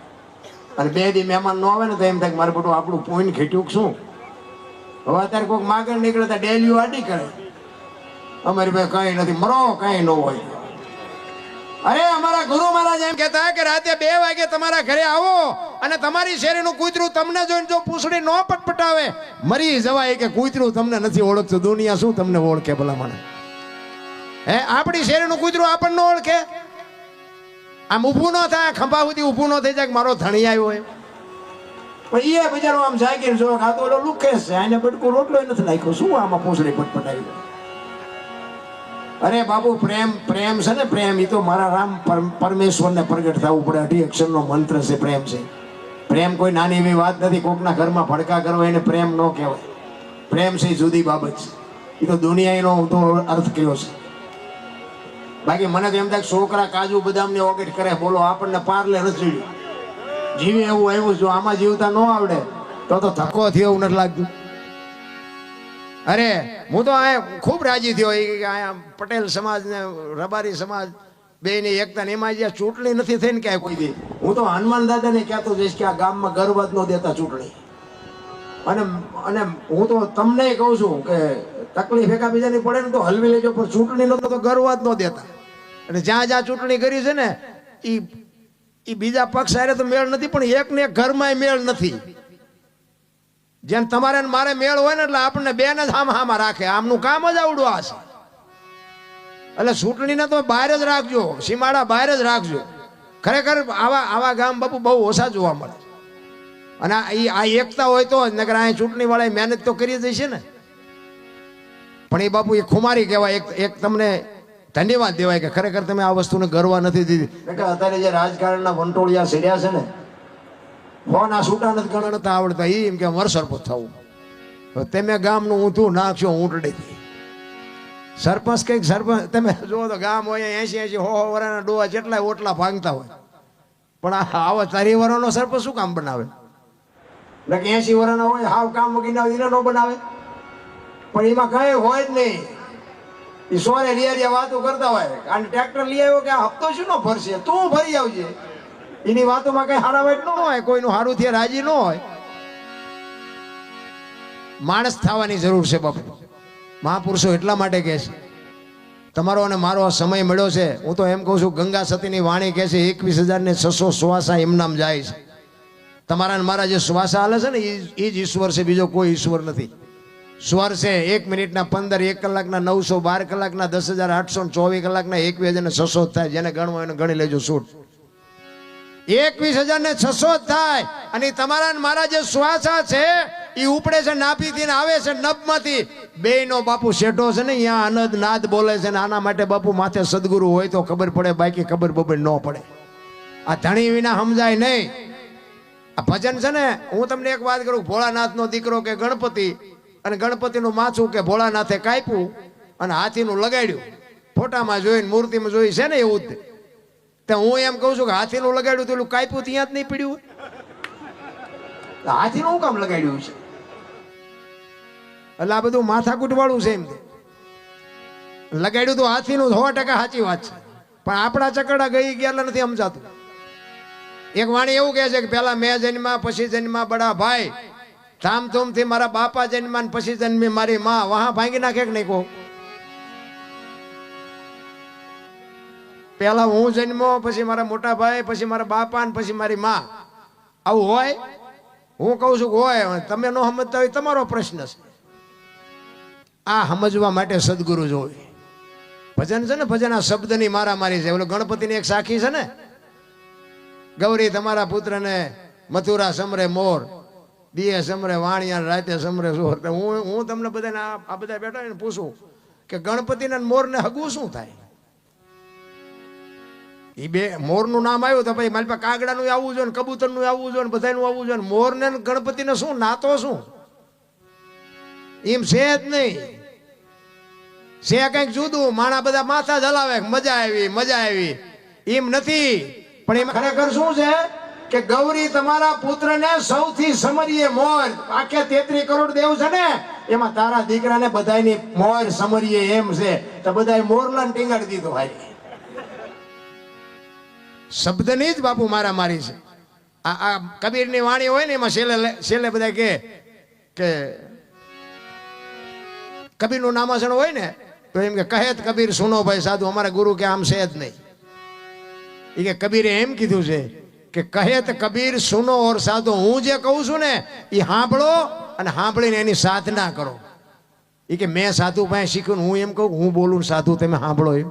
અને 2 દી મહેમાન ન આવે ને તો એમ થાય મારે બધું આપણું પોઈન્ટ ખેટ્યું શું. હવે અત્યારે કોઈક માગણ નીકળે તો ડેલીઓ આડી કરે. અમારી પાસે કઈ નથી મરો કઈ ન હોય. અરે અમારા ગુરુ મહારાજ એમ કહેતા કે રાતે 2 વાગે તમારા ઘરે આવો અને તમારી શેરીનું કૂતરું તમને જોઈને જો પૂંછડી ન પટપટાવે મરી જવાય કે કૂતરું તમને નથી ઓળખતું. દુનિયા શું તમને ઓળખે ભલામણ. હે આપણી શેરીનું કૂતરું આપણને ઓળખે. આમ ઊભું ન થાય ખંભા સુધી ઊભું ન થઈ જાય મારો ધણી આવ્યો એમ. પણ એ બજારો આમ જાગીને જો આ તો ઓલો લુકેશ છે આને બટકું રોટલો નથી નાખ્યો શું આમાં પૂંછડી પટપટાવી. અરે બાબુ પ્રેમ છે ને પ્રેમ એ તો મારા રામ પરમેશ્વરને પ્રગટ થવું પડે. 18 અક્ષરનો મંત્ર છે પ્રેમ છે. પ્રેમ કોઈ નાની એવી વાત નથી. કોકના ઘરમાં ભડકા કરો એને પ્રેમ ન કહેવાય. પ્રેમ છે જુદી બાબત છે. એ તો દુનિયાનો તો અર્થ કયો છે. બાકી મને તો એમ થાય છોકરા કાજુ બદામની ઓગેટ કરે બોલો આપણને પાર્લે નથી જીવે એવું આવ્યું. જો આમાં જીવતા ન આવડે તો ધક્કો થયો એવું નથી લાગતું. અરે હું તો આ ખૂબ રાજી થયો કે અહીંયા પટેલ સમાજ ને રબારી સમાજ બેની એકતા ને એમાં જે ચૂંટણી નથી થઈ ને ક્યાંય કોઈ દી. હું તો હનુમાન દાદાને કહેતો જઈશ કે આ ગામમાં ગર્વ ન દેતા ચૂંટણી. અને હું તો તમને કહું છું કે તકલીફ એકાબીજાની પડે ને તો હલવી લેજો પણ ચૂંટણીનો તો ગર્વ જ ન દેતા. અને જ્યાં ચૂંટણી કરી છે ને એ બીજા પક્ષ હારે તો મેળ નથી પણ એક ને એક ઘરમાં મેળ નથી. જેમ તમારે મારે મેળ હોય ને એટલે આપણને બેને જ હામાં રાખે. આમનું કામ જ આવડું આ છે. એટલે ચૂંટણીને તો બહાર જ રાખજો. સીમાડા બહાર જ રાખજો. ખરેખર આવા ગામ બાપુ બહુ ઓછા જોવા મળે. અને આ એકતા હોય તો જ નકર આ ચૂંટણી વાળા મહેનત તો કરી જ છે ને. પણ એ બાપુ એ ખુમારી કહેવાય. એક તમને ધન્યવાદ દેવાય કે ખરેખર તમે આ વસ્તુને ગર્વ નથી દીધી. અત્યારે જે રાજકારણના વંટોળિયા સેડ્યા છે ને ફોન આ છૂટા નથી ગણ નતા આવડતા એમ કે સરપંચ થવું. તમે ગામનું ઊંધું નાખશો ઊંટડીથી. સરપંચ કંઈક સરપંચ તમે જુઓ તો ગામ હોય 80 વર્ષના ડોહા જેટલા ઓટલા ભાંગતા હોય પણ આવા 40 વર્ષનો સરપંચ શું કામ બનાવે. 80 વર્ષના હોય હાવ કામ મૂકીને એને ન બનાવે. પણ એમાં કઈ હોય જ નહીં. એ સોરે રિયા વાતો કરતા હોય અને ટ્રેક્ટર લઈ આવ્યો કે આ હપ્તો શું નો ભરશે તું ભરી આવજે. એની વાતોમાં કઈ હારાવાટ ન હોય, કોઈનું હારું થી રાજી ન હોય. માણસ થવાની જરૂર છે બાપુ. મહાપુરુષો એટલા માટે કહે છે તમારો અને મારો આ સમય મળ્યો છે. હું તો એમ કહું છું ગંગા સતીની વાણી કહે છે 21,600 શ્વાસા એમ નામ જાય છે. તમારા ને મારા જે શ્વાસા હાલે છે ને એ જ ઈશ્વર છે, બીજો કોઈ ઈશ્વર નથી. સ્વર છે 1 મિનિટના 15, 1 કલાકના 900, 12 કલાકના 10,800, 24 કલાકના 21,600 થાય. જેને ગણવો એને ગણી લેજો છૂટ. 21,600 થાય. અને તમારા ને મારા જે શ્વાસા છે એ ઉપડે છે નાભીથી ને આવે છે નભમાંથી. બે નો બાપુ શેઠો છે ને અહીંયા અનદ નાદ બોલે છે ને આના માટે બાપુ માથે સદગુરુ હોય તો ખબર પડે, બાકી ખબર બબર ન પડે. આ ધણી વિના સમજાય નહીં. આ ભજન છે ને, હું તમને એક વાત કરું, ભોળાનાથ નો દીકરો કે ગણપતિ, અને ગણપતિનું માથું કે ભોળાનાથે કાપ્યું અને હાથીનું લગાડ્યું. ફોટામાં જોઈને મૂર્તિમાં જોઈ છે ને એવું જ. તો હું એમ કહું છું કે હાથીનું લગાડ્યું તો એલું કાપ્યું ત્યાં જ નહીં પીડ્યું. હાથીનું શું કામ લગાડ્યું છે? એટલે આ બધું માથાકૂટ વાળું છે. એમ લગાડ્યું તો હાથીનું 100% સાચી વાત છે, પણ આપણા ચકડા ગઈ ગયા નથી સમજાતું. એક વાણી એવું કહે છે કે પેલા મેં જન્મા પછી જન્મા બડા ભાઈ, ધામધૂમ થી મારા બાપા જન્મા પછી જન્મી મારી માં. વહા ભાંગી નાખે કે નહીં કહો? પેલા હું જન્મો પછી મારા મોટા ભાઈ પછી મારા બાપા ને પછી મારી માં. આવું હોય? હું કહું છું હોય. તમે ન સમજતા હોય તમારો પ્રશ્ન છે. આ સમજવા માટે સદગુરુ જોવે. ભજન છે ને, ભજન આ શબ્દની મારામારી છે. ઓલો ગણપતિની એક સાખી છે ને, ગૌરી તમારા પુત્રને મથુરા સમરે મોર, દીએ સમરે વાણિયા, રાતે સમરે સોર. હું તમને બધાને આ બધા બેઠા ને પૂછું કે ગણપતિના મોરને હગવું શું થાય? એ બે મોરનું નામ આવ્યું તો પછી મારી પાસે કાગડાનું આવવું જોઈએ ને, કબૂતરનું આવવું જોઈએ ને, બધાનું આવવું જોઈએ. મોરને ગણપતિને શું નાતો શું? એમ છે જ નહીં. છે કંઈક જુદું. માણા બધા માથા હલાવે, મજા આવી મજા આવી, એમ નથી. પણ એમાં ખરેખર શું છે કે ગૌરી તમારા પુત્રને સૌથી સમરીએ મોર. આખે 33 કરોડ દેવ છે ને, એમાં તારા દીકરાને બધાની મોર સમરીએ એમ છે. તો બધાય મોરલાને ટીંગાડી દીધો. ભાઈ શબ્દની જ બાપુ મારા મારી છે. આ કબીરની વાણી હોય ને એમાં છેલ્લે બધા કે કબીરનું નામાસણ હોય ને તો એમ કે કહે કબીર સુનો ભાઈ સાધુ. અમારા ગુરુ કે આમ છે જ નહીં. એ કે કબીરે એમ કીધું છે કે કહે કબીર સુનો ઓર સાધુ. હું જે કહું છું ને એ સાંભળો અને સાંભળીને એની સાધના કરો. એ કે મેં સાધુ પાસે શીખ્યું, હું એમ કહું હું બોલું સાધુ તમે સાંભળો એમ.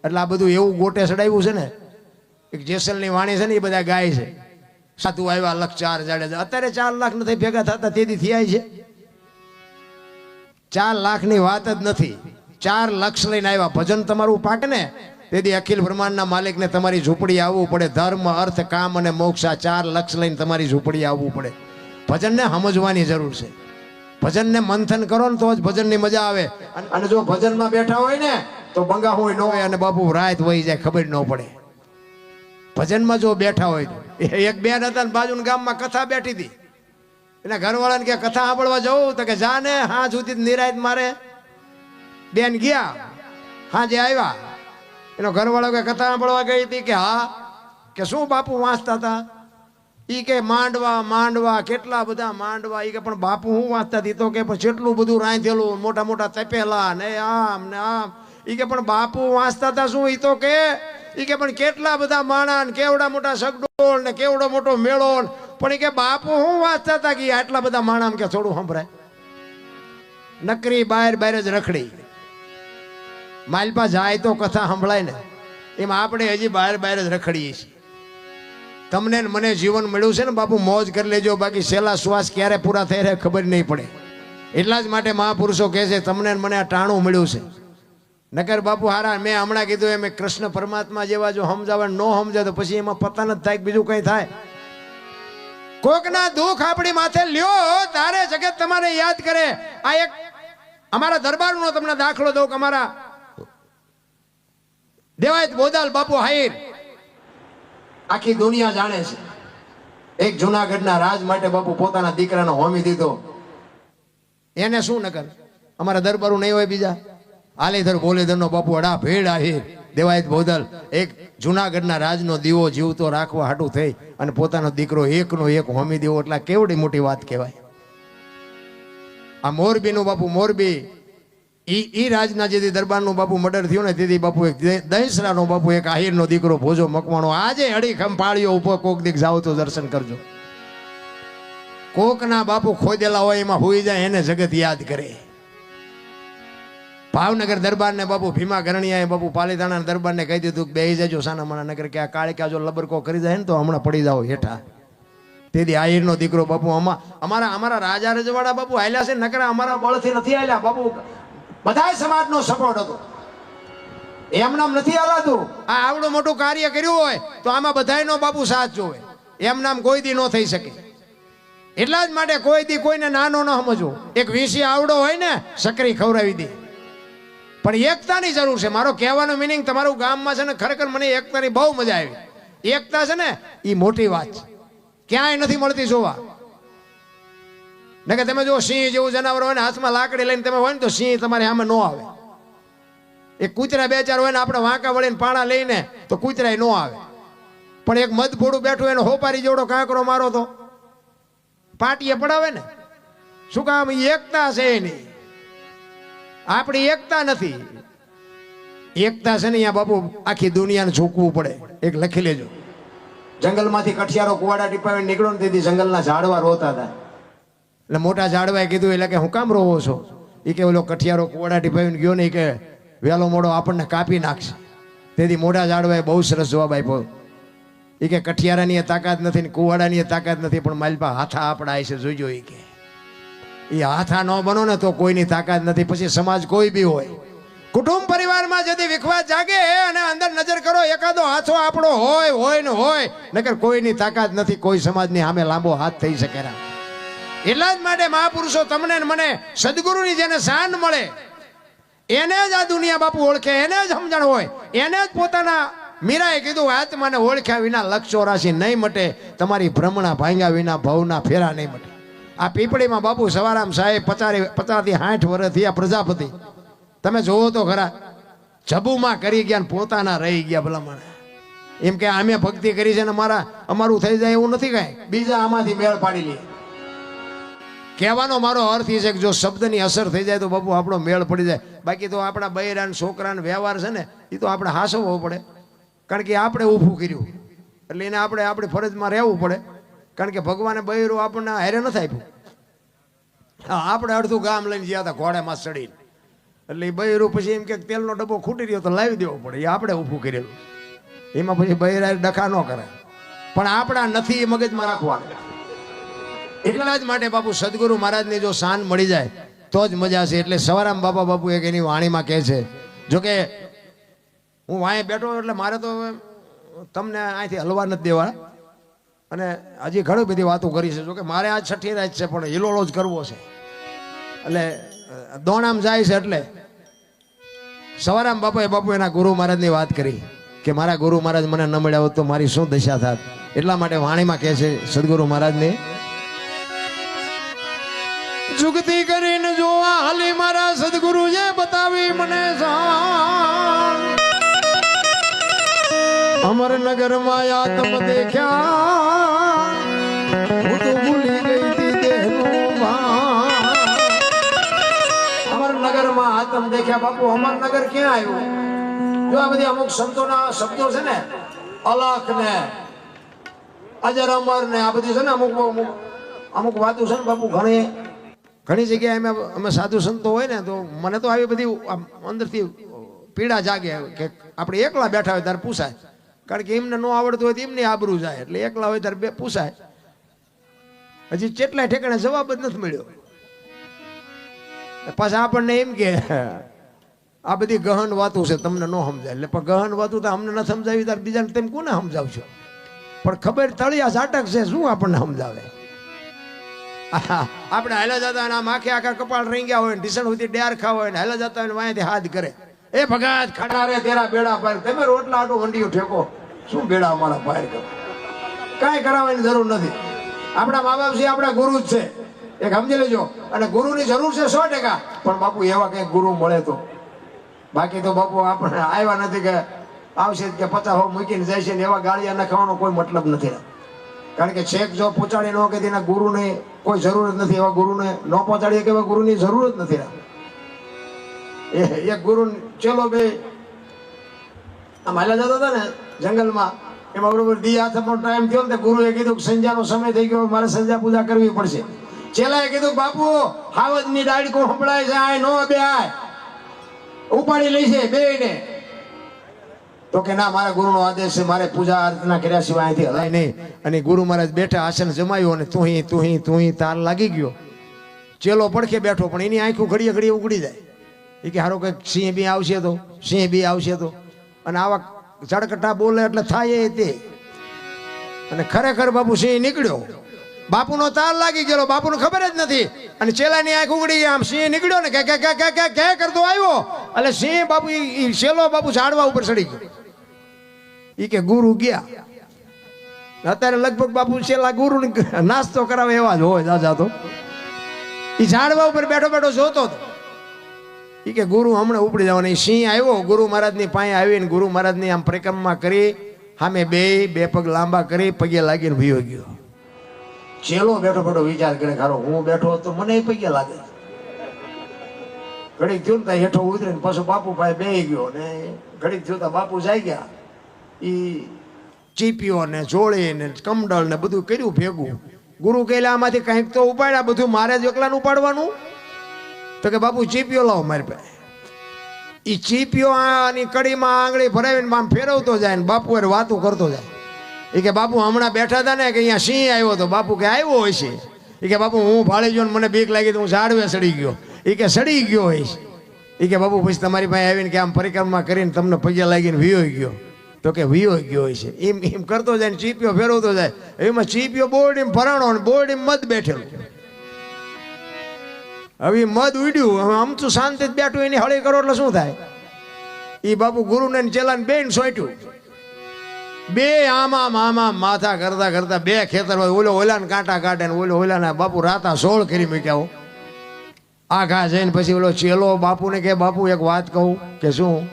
એટલે આ બધું એવું ગોટે ચડાવ્યું છે ને. એક જેસલની વાણી છે ને એ બધા ગાય છે. સાધુ આવ્યા 1,04,000 જાડેજા. અત્યારે 4 લાખ નથી ભેગા થતા તેથી થયા છે. 4 લાખની વાત જ નથી. 4 લક્ષ લઈને આવ્યા. ભજન તમારું પાકે ને તેથી અખિલ બ્રહ્માંડના માલિકને તમારી ઝૂંપડી આવવું પડે. ધર્મ, અર્થ, કામ અને મોક્ષ, આ 4 લક્ષ લઈને તમારી ઝૂંપડી આવવું પડે. ભજનને સમજવાની જરૂર છે. ભજનને મંથન કરો ને તો જ ભજનની મજા આવે. અને જો ભજનમાં બેઠા હોય ને તો બંગા હોય ન હોય અને બાપુ રાત વહી જાય ખબર ન પડે. ભજનમાં જો બેઠા હોય તો. એક બેન હતા ને બાજુના ગામમાં કથા બેઠી હતી. એના ઘરવાળાને કે કથા સાંભળવા જવું તો કે જા ને હા સુધી નિરાયત મારે. બેન ગયા, હા જે આવ્યા. એનો ઘરવાળો કે કથા સાંભળવા ગઈ હતી કે હા. કે શું બાપુ વાંચતા હતા? ઈ કે માંડવા માંડવા, કેટલા બધા માંડવા. ઈ કે પણ બાપુ હું વાંચતા હતી? તો કે પણ કેટલું બધું રાંધેલું, મોટા મોટા તપેલા ને આમ ને આમ. ઈ કે પણ બાપુ વાંચતા હતા શું? ઈ તો કે ઈ કે પણ કેટલા બધા માણા ને કેવડા મોટા સગડોળ ને કેવડો મોટો મેળો. પણ ઈ કે બાપુ હું વાંચતા હતા કે આટલા બધા માણા કે થોડું સંભળાય. નકરી બહાર બહાર જ રખડી. માલપા જાય તો કથા સંભળાય ને. એમાં આપણે હજી બહાર બહાર જ રખડીએ છીએ. તમને મને જીવન મળ્યું છે ને બાપુ, મોજ કરી લેજો. બાકી છેલ્લા શ્વાસ ક્યારે પૂરા થઈ રહ્યા ખબર નહીં પડે. એટલા જ માટે મહાપુરુષો કહે છે તમને મને આ ટાણું મળ્યું છે. નકર બાપુ હારા મેં હમણાં કીધું એમ કૃષ્ણ પરમાત્મા જેવા જો સમજાવે ન સમજાય તો પછી એમાં પતા નથી થાય બીજું કઈ થાય. કોકના દુઃખ આપણી માથે લ્યો તારે જગત તમારે યાદ કરે. આ એક અમારા દરબારનો તમને દાખલો દઉં કે અમારા દેવાયત બોદાલ બાપુ હાઈર આખી દુનિયા જાણે છે. એક જુનાગઢના રાજ માટે બાપુ પોતાના દીકરાનો હોમી દીધો. એને શું નકર અમારા દરબારું નહીં હોય બીજા? આલીધર બોલીધરનો બાપુ અડા ભેડ આહિર દેવાયત બોદલ એક જુનાગઢના રાજનો દીવો જીવતો રાખવા હાટું થઈ અને પોતાનો દીકરો એકનો એક હોમી દેવો એટલે કેવડી મોટી વાત કહેવાય. આ મોરબીનું બાપુ મોરબી ઈ રાજના જેથી દરબારનું બાપુ મર્ડર થયું ને તેથી બાપુ એક દહીસરાનો બાપુ એક આહિરનો દીકરો ભોજો મકવાણો આજે અડીખમ પાળ્યો ઉપર કોક દીક જાઓ તો દર્શન કરજો. કોકના બાપુ ખોદેલા હોય એમાં હોઈ જાય એને જગત યાદ કરે. ભાવનગર દરબારને બાપુ ભીમા ગરણિયાએ બાપુ પાલીતાણા દરબારને કહી દીધું કે બેહી જજો સાનામાના નગર કે આ કાળિકા જો લબરકો કરી જાય ને તો હમણાં પડી જાઓ હેઠા. તેથી આહિરનો દીકરો બાપુ અમારા રાજા રજવાડા બાપુ હાલ્યા છે નકરા અમારા બળથી નથી હાલ્યા બાપુ. બધા સમાજનો સપોર્ટ હતો એમનામ નથી હાલાતું. આ આવડું મોટું કાર્ય કર્યું હોય તો આમાં બધાયનો બાપુ સાથ જોવે. એમનામ કોઈ દી ન થઈ શકે. એટલા જ માટે કોઈ દી કોઈને નાનો ન સમજવો. એક વીસી આવડો હોય ને સકરી ખવડાવી દે પણ એકતાની જરૂર છે. મારો કહેવાનો મિનિંગ તમારું ગામમાં છે ને ખરેખર મને એકતાની બહુ મજા આવી. એકતા છે ને એ મોટી વાત છે, ક્યાંય નથી મળતી જોવા. ને કે તમે જો સિંહ જેવું જનાવર હોય ને હાથમાં લાકડી લઈને તમે હોય ને તો સિંહ તમારે સામે ન આવે. એક કૂતરા બે ચાર હોય ને આપણે વાંકા વળીને પાણા લઈને તો કૂતરાય ન આવે. પણ એક મધફોડું બેઠું એને હોપારી જેવડો કાંકરો મારો તો પાટીએ પડાવે ને. શું કામ? એકતા છે એની. આપણી એકતા નથી. એકતા છે ને અહીંયા બાપુ આખી દુનિયાને ઝૂકવું પડે. એક લખી લેજો. જંગલમાંથી કઠિયારો કુવાડા ટીપાવીને નીકળો ને તેથી જંગલના ઝાડવા રોતા હતા. એટલે મોટા ઝાડવાએ કીધું એટલે કે હું કામ રોવો છો? એ કે ઓલો કઠિયારો કુવાડા ટીપાવીને ગયો ને કે વહેલો મોડો આપણને કાપી નાખશે. તેથી મોટા ઝાડવાએ બહુ સરસ જવાબ આપ્યો. એ કે કઠિયારાની તાકાત નથી ને કુવાડાની તાકાત નથી પણ મારી પાસે હાથા આપણા છે જોઈજો. એ કે એ હાથા ન બનો ને તો કોઈની તાકાત નથી. પછી સમાજ કોઈ બી હોય, કુટુંબ પરિવારમાં ଯଦି વિખવાદ જાગે અને અંદર નજર કરો એકાદો હાથો આપણો હોય ને હોય નકર કોઈની તાકાત નથી કોઈ સમાજની સામે લાંબો હાથ થઈ શકે. એટલા જ માટે મહાપુરુષો તમને ને મને સદગુરુની જેને શાન મળે એને જ આ દુનિયા બાપુ ઓળખે, એને જ સમજણ હોય, એને જ પોતાના મીરાએ કીધું આત્માને ઓળખ્યા વિના લક્ષ 84 નહીં મટે, તમારી ભ્રમણા ભાંગ્યા વિના ભવના ફેરા નહીં મટે. આ પીપળીમાં બાપુ સવારામ સાહેબ 50 થી 60 વર્ષ થયા પ્રજાપતિ. તમે જોવો તો ખરા જબુમાં કરી ગયા પોતાના રહી ગયા ભલામણ. એમ કે અમે ભક્તિ કરી છે ને અમારું થઈ જાય એવું નથી કાંઈ, બીજા આમાંથી મેળ પાડી લે. કહેવાનો મારો અર્થ એ છે કે જો શબ્દની અસર થઈ જાય તો બાપુ આપણો મેળ પડી જાય. બાકી તો આપણા બૈરા ને છોકરા ને વ્યવહાર છે ને એ તો આપણે હાસવવો પડે. કારણ કે આપણે ઊભું કર્યું એટલે એને આપણે આપણી ફરજમાં રહેવું પડે. કારણ કે ભગવાને બૈરું આપણને હારે નથી આપ્યું. હા, આપણે અડધું ગામ લઈને ગયા હતા ઘોડામાં ચડીને, એટલે એ બૈરું પછી એમ કે તેલનો ડબ્બો ખૂટી રહ્યો તો લાવી દેવો પડે. એ આપણે ઊભું કરેલું. એમાં પછી બૈરા ડખા ન કરાય. પણ આપણા નથી એ મગજમાં રાખવાનું. એટલા જ માટે બાપુ સદગુરુ મહારાજની જો શાન મળી જાય તો જ મજા છે. એટલે સવારામ બાપા બાપુ એક એની વાણીમાં કહે છે, જોકે હું વાંહે બેઠો એટલે મારે તો તમને અહીંથી હલવા નથી દેવા અને હજી ઘણી બધી વાતો કરી છે. જોકે મારે આ છઠ્ઠી રાત છે પણ હિલોળો જ કરવો છે. એટલે દોણામ જાય છે. એટલે સવારામ બાપાએ બાપુ એના ગુરુ મહારાજની વાત કરી કે મારા ગુરુ મહારાજ મને ન મળ્યા હોત તો મારી શું દશા થાત. એટલા માટે વાણીમાં કહે છે સદગુરુ મહારાજને, જુગતી કરીને જોવા હાલી મારા સદગુરુએ બતાવી મને શાન. અમરનગરમાં આતમ દેખ્યા હું તો ભૂલી ગઈ તી દેહનું ભાન. અમરનગરમાં આતમ દેખ્યા. બાપુ અમરનગર ક્યાં આવ્યું? જો આ બધી અમુક સંતોના શબ્દો છે ને, અલખ ને અજર અમર ને આ બધી છે ને અમુક વાતો છે ને બાપુ ઘણી જગ્યાએ અમે સાધુ સંતો હોય ને તો મને તો આવી બધી અંદરથી પીડા જાગે કે આપણે એકલા બેઠા હોય ત્યારે પૂછાય. કારણ કે એમને ન આવડતું હોય તો એમની આબરૂ જાય. એટલે એકલા હોય ત્યારે પૂછાય. હજી કેટલાય ઠેકાણે જવાબ જ નથી મળ્યો. પાછા આપણને એમ કે આ બધી ગહન વાતો છે તમને ન સમજાય. એટલે પણ ગહન વાતો તો અમને ન સમજાવી ત્યારે બીજાને તેમ કોને સમજાવશો? પણ ખબર તળિયા ઝાટક છે શું આપણને સમજાવે? આપણે હાલા જતા આમ આખા કપાળ રહી ગયા હોય, ઢીસણ સુધી ડેર ખાવા હોય ને હાલા જતા હોય વાંયથી હાથ કરે, એ ભગાત ખાટા રે તેરા બેડા પાર, તમે રોટલા આટું વંડિયું ઠેકો, શું બેડા અમારા પાર કરો? કાંઈ કરાવવાની જરૂર નથી. આપણા મા બાપ છે, આપણા ગુરુ જ છે, એક સમજી લેજો. અને ગુરુની જરૂર છે 100%. પણ બાપુ એવા કંઈક ગુરુ મળે તો બાકી તો બાપુ આપણે આવ્યા નથી કે આવશે કે 50 હો મૂકીને જાય છે ને એવા ગાળિયા નખાવાનો કોઈ મતલબ નથી. કારણ કે છેક જો પહોંચાડી ન કે તેના ગુરુને કોઈ જરૂર જ નથી, એવા ગુરુને ન પહોંચાડીએ કે એવા ગુરુની જરૂર જ નથી. એક ગુરુ ચેલો બે આમ હાલ્યા જતા હતા ને જંગલમાં, એમાં બરોબર દી હાથનો ટાઈમ થયો ને ગુરુએ કીધું કે સંધ્યાનો સમય થઈ ગયો, મારે સંધ્યા પૂજા કરવી પડશે. ચેલાએ કીધું બાપુ હાવજની ડાળકો સંભળાય છે, આય નો બે આય ઉપાડી લઈ છે બેયને. તો કે ના, મારા ગુરુનો આદેશ છે, મારે પૂજા અર્ચના કર્યા સિવાય અહીંથી હલાય નહીં. અને ગુરુ મહારાજ બેઠા, આસન જમાયું અને તું તાર લાગી ગયો. ચેલો પડખે બેઠો, પણ એની આંખું ઘડીએ ઘડીએ ઉગડી જાય. એ કે હારો કંઈક સિંહ બી આવશે તો, સિંહ બી આવશે તો. અને આવા ચડકટા બોલે એટલે થાય તે. અને ખરેખર બાપુ સિંહ નીકળ્યો, બાપુનો તાર લાગી ગયો, બાપુને ખબર જ નથી. અને ચેલાની આંખ ઉગડી ગઈ, આમ સિંહ નીકળ્યો ને કે કરતો આવ્યો. એટલે સિંહ બાપુ ચેલો બાપુ ઝાડવા ઉપર ચડી ગયો. ઈ કે ગુરુ ગયા. અત્યારે લગભગ બાપુ છેલ્લા ગુરુ નાસ્તો કરાવે એવા જ હોય દાદા. તો ઈ ઝાડવા ઉપર બેઠો બેઠો જોતો હતો. ઈ કે ગુરુ હમણાં ઉપડી જવાના. સિંહ આવ્યો, ગુરુ મહારાજની પાસે આવીને ગુરુ મહારાજની આમ પરિક્રમા કરી, સામે બે પગ લાંબા કરી પગે લાગીને ભીયો ગયો. ચેલો બેઠો બેઠો વિચાર કરે, ખારો હું બેઠો તો મને પગે લાગે. ઘડીક થયું ને હેઠો ઉતરીને પાછો બાપુ પાસે બેહી ગયો. ને ઘડીક થયું બાપુ જાય ગયા. ઈ ચીપીઓ ને જોડી ને કમડળ ને બધું કર્યું ભેગું. ગુરુ કહેલા આમાંથી કંઈક તો ઉપાડ્યા, બધું મારે જ એકલાનું ઉપાડવાનું. તો કે બાપુ ચીપીઓ લાવો મારી પાસે. ઈ ચીપીઓ આની કડીમાં આંગળી ભરાવીને આમ ફેરવતો જાય ને બાપુ એ વાતો કરતો જાય. એ કે બાપુ હમણાં બેઠા હતા ને કે અહીંયા સિંહ આવ્યો તો. બાપુ કે આવ્યો હોય છે. એ કે બાપુ હું ભાળી ગયો ને મને બીક લાગી તો હું ઝાડવે સડી ગયો. એ કે સડી ગયો હોય છે. એ કે બાપુ પછી તમારી પાસે આવીને કે આમ પરિક્રમા કરીને તમને પગે લાગીને વિયો ગયો. તો કે વિયો ગયો હોય છે. એમ કરતો જાય ને ચીપીઓ ફેરવતો જાય. એમાં ચીપીઓ બોરડીમાં ભરાણો ને બોરડીમાં મધ બેઠેલું. હવે મધ ઉડ્યું, હવે આમતું શાંતિ જ બેઠું, એની હળી કરો એટલે શું થાય? એ બાપુ ગુરુને ચેલાને બેન સોંટ્યું. બે આમાં માથા કરતા કરતા બે ખેતર હોય, ઓલો ઓલાને કાંટા કાઢે ને ઓલો ઓલાને બાપુ રાતા 16 કરી મૂક્યા. આઘા જઈને પછી ઓલો ચેલો બાપુને કે બાપુ એક વાત કહું. કે શું?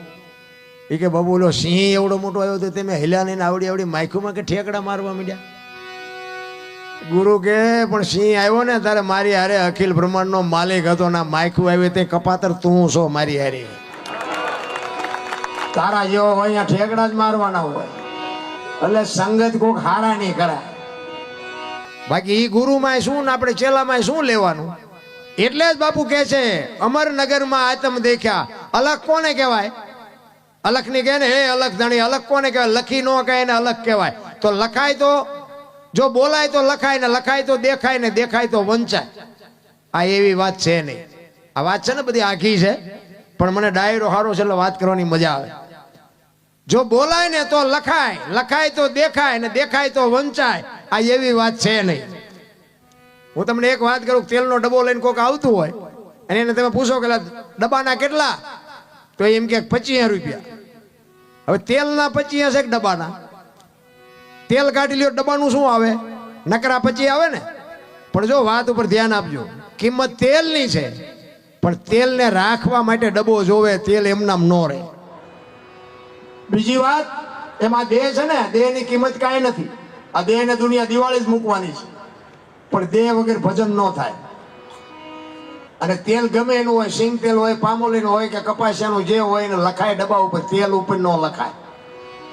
એ કે બાપુ ઓલો સિંહ એવડો મોટો આવ્યો તો તમે હિલા ને આવડી માઇખુમાં કે ઠેકડા મારવા માંડ્યા. ગુરુ કે પણ સિંહ આવ્યો ને તારે મારી હારે અખિલ બ્રહ્માંડનો માલિક હતો ના માઇખું આવ્યો તે કપાતર તું છો મારી હારે. તારા જેવો હોય અહીંયા ઠેકડા જ મારવાના હોય. એટલે સંગત કોક હારા નહીં કરાય. બાકી ઈ ગુરુમાં શું ને આપણે ચેલામાં શું લેવાનું? એટલે જ બાપુ કહે છે અમરનગરમાં આતમ દેખ્યા. અલગ કોને કહેવાય? અલખ ની કહે ને હે અલખ ધણી. અલખ કોને કહેવાય? લખી નો કહે ને અલખ કહેવાય. તો લખાય તો જો બોલાય તો લખાય ને લખાય તો દેખાય ને દેખાય તો વંચાય. આ એવી વાત છે નહીં. આ વાત છે ને બધી આખી છે, પણ મને ડાયરો સારો છે એટલે વાત કરવાની મજા આવે. જો બોલાય ને તો લખાય, લખાય તો દેખાય ને દેખાય તો વંચાય. આ એવી વાત છે નહીં. હું તમને એક વાત કરું, તેલનો ડબ્બો લઈને કોઈક આવતું હોય અને એને તમે પૂછો કે ડબ્બાના કેટલા, તો એમ કે 25 રૂપિયા. હવે તેલના 25 છે કે ડબ્બાના? તેલ કાઢી લ્યો, ડબ્બાનું શું આવે? નકરા 25 આવે ને. પણ જો વાત ઉપર ધ્યાન આપજો, કિંમત તેલની છે, પણ તેલને રાખવા માટે ડબ્બો જોવે. તેલ એમનામ ન રહે. બીજી વાત, એમાં દેહ છે ને, દેહની કિંમત કાંઈ નથી. આ દેહને દુનિયા દિવાળી જ મૂકવાની છે, પણ દેહ વગર ભજન ન થાય. અને તેલ ગમે એનું હોય, સિંગ તેલ હોય, પામોલીન હોય કે કપાસિયાનું જે હોય એને લખાય ડબ્બા ઉપર, તેલ ઉપર ન લખાય.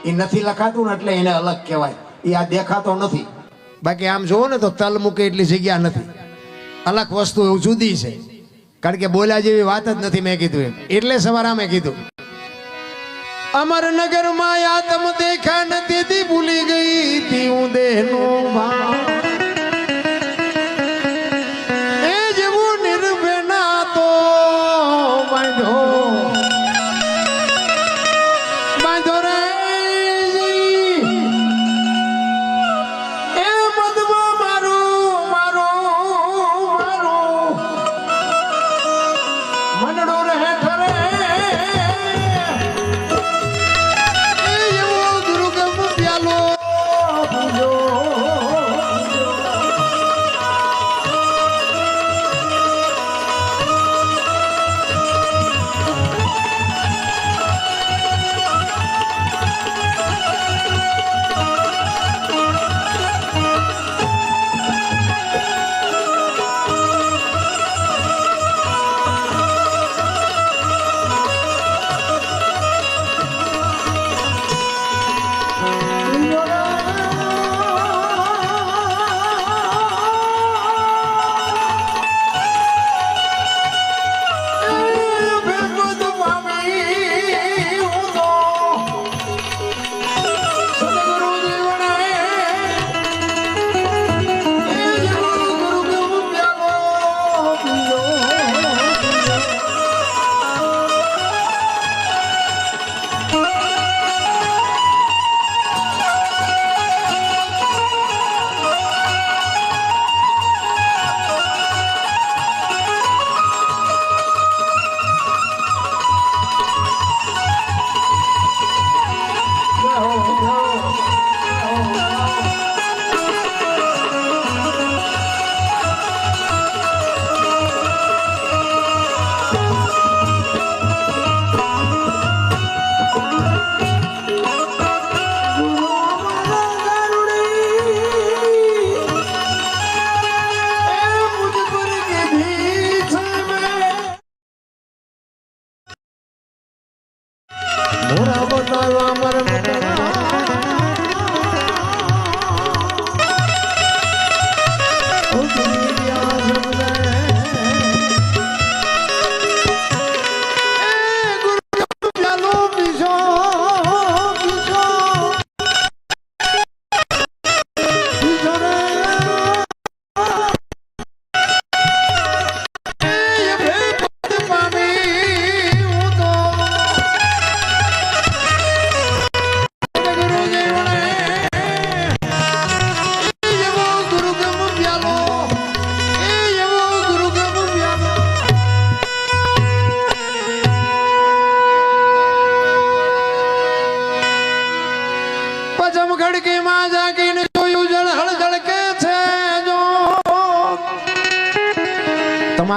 એ નથી લખાતું ને એટલે એને અલગ કહેવાય. એ આ દેખાતો નથી. બાકી આમ જોવો ને તો તલ મૂકે એટલી જગ્યા નથી. અલગ વસ્તુ એવું જુદી છે, કારણ કે બોલ્યા જેવી વાત જ નથી. મેં કીધું એમ એટલે સવારે મેં કીધું અમરનગર માં આતમ દેખા ને તેથી ભૂલી ગઈ તી હું દેહનો ભાવ. એ જેવું નિર્વેના તો બાંધો બાંધો રે. એ મધમાં મારું મારું મારું મનડો રહે ઠરે.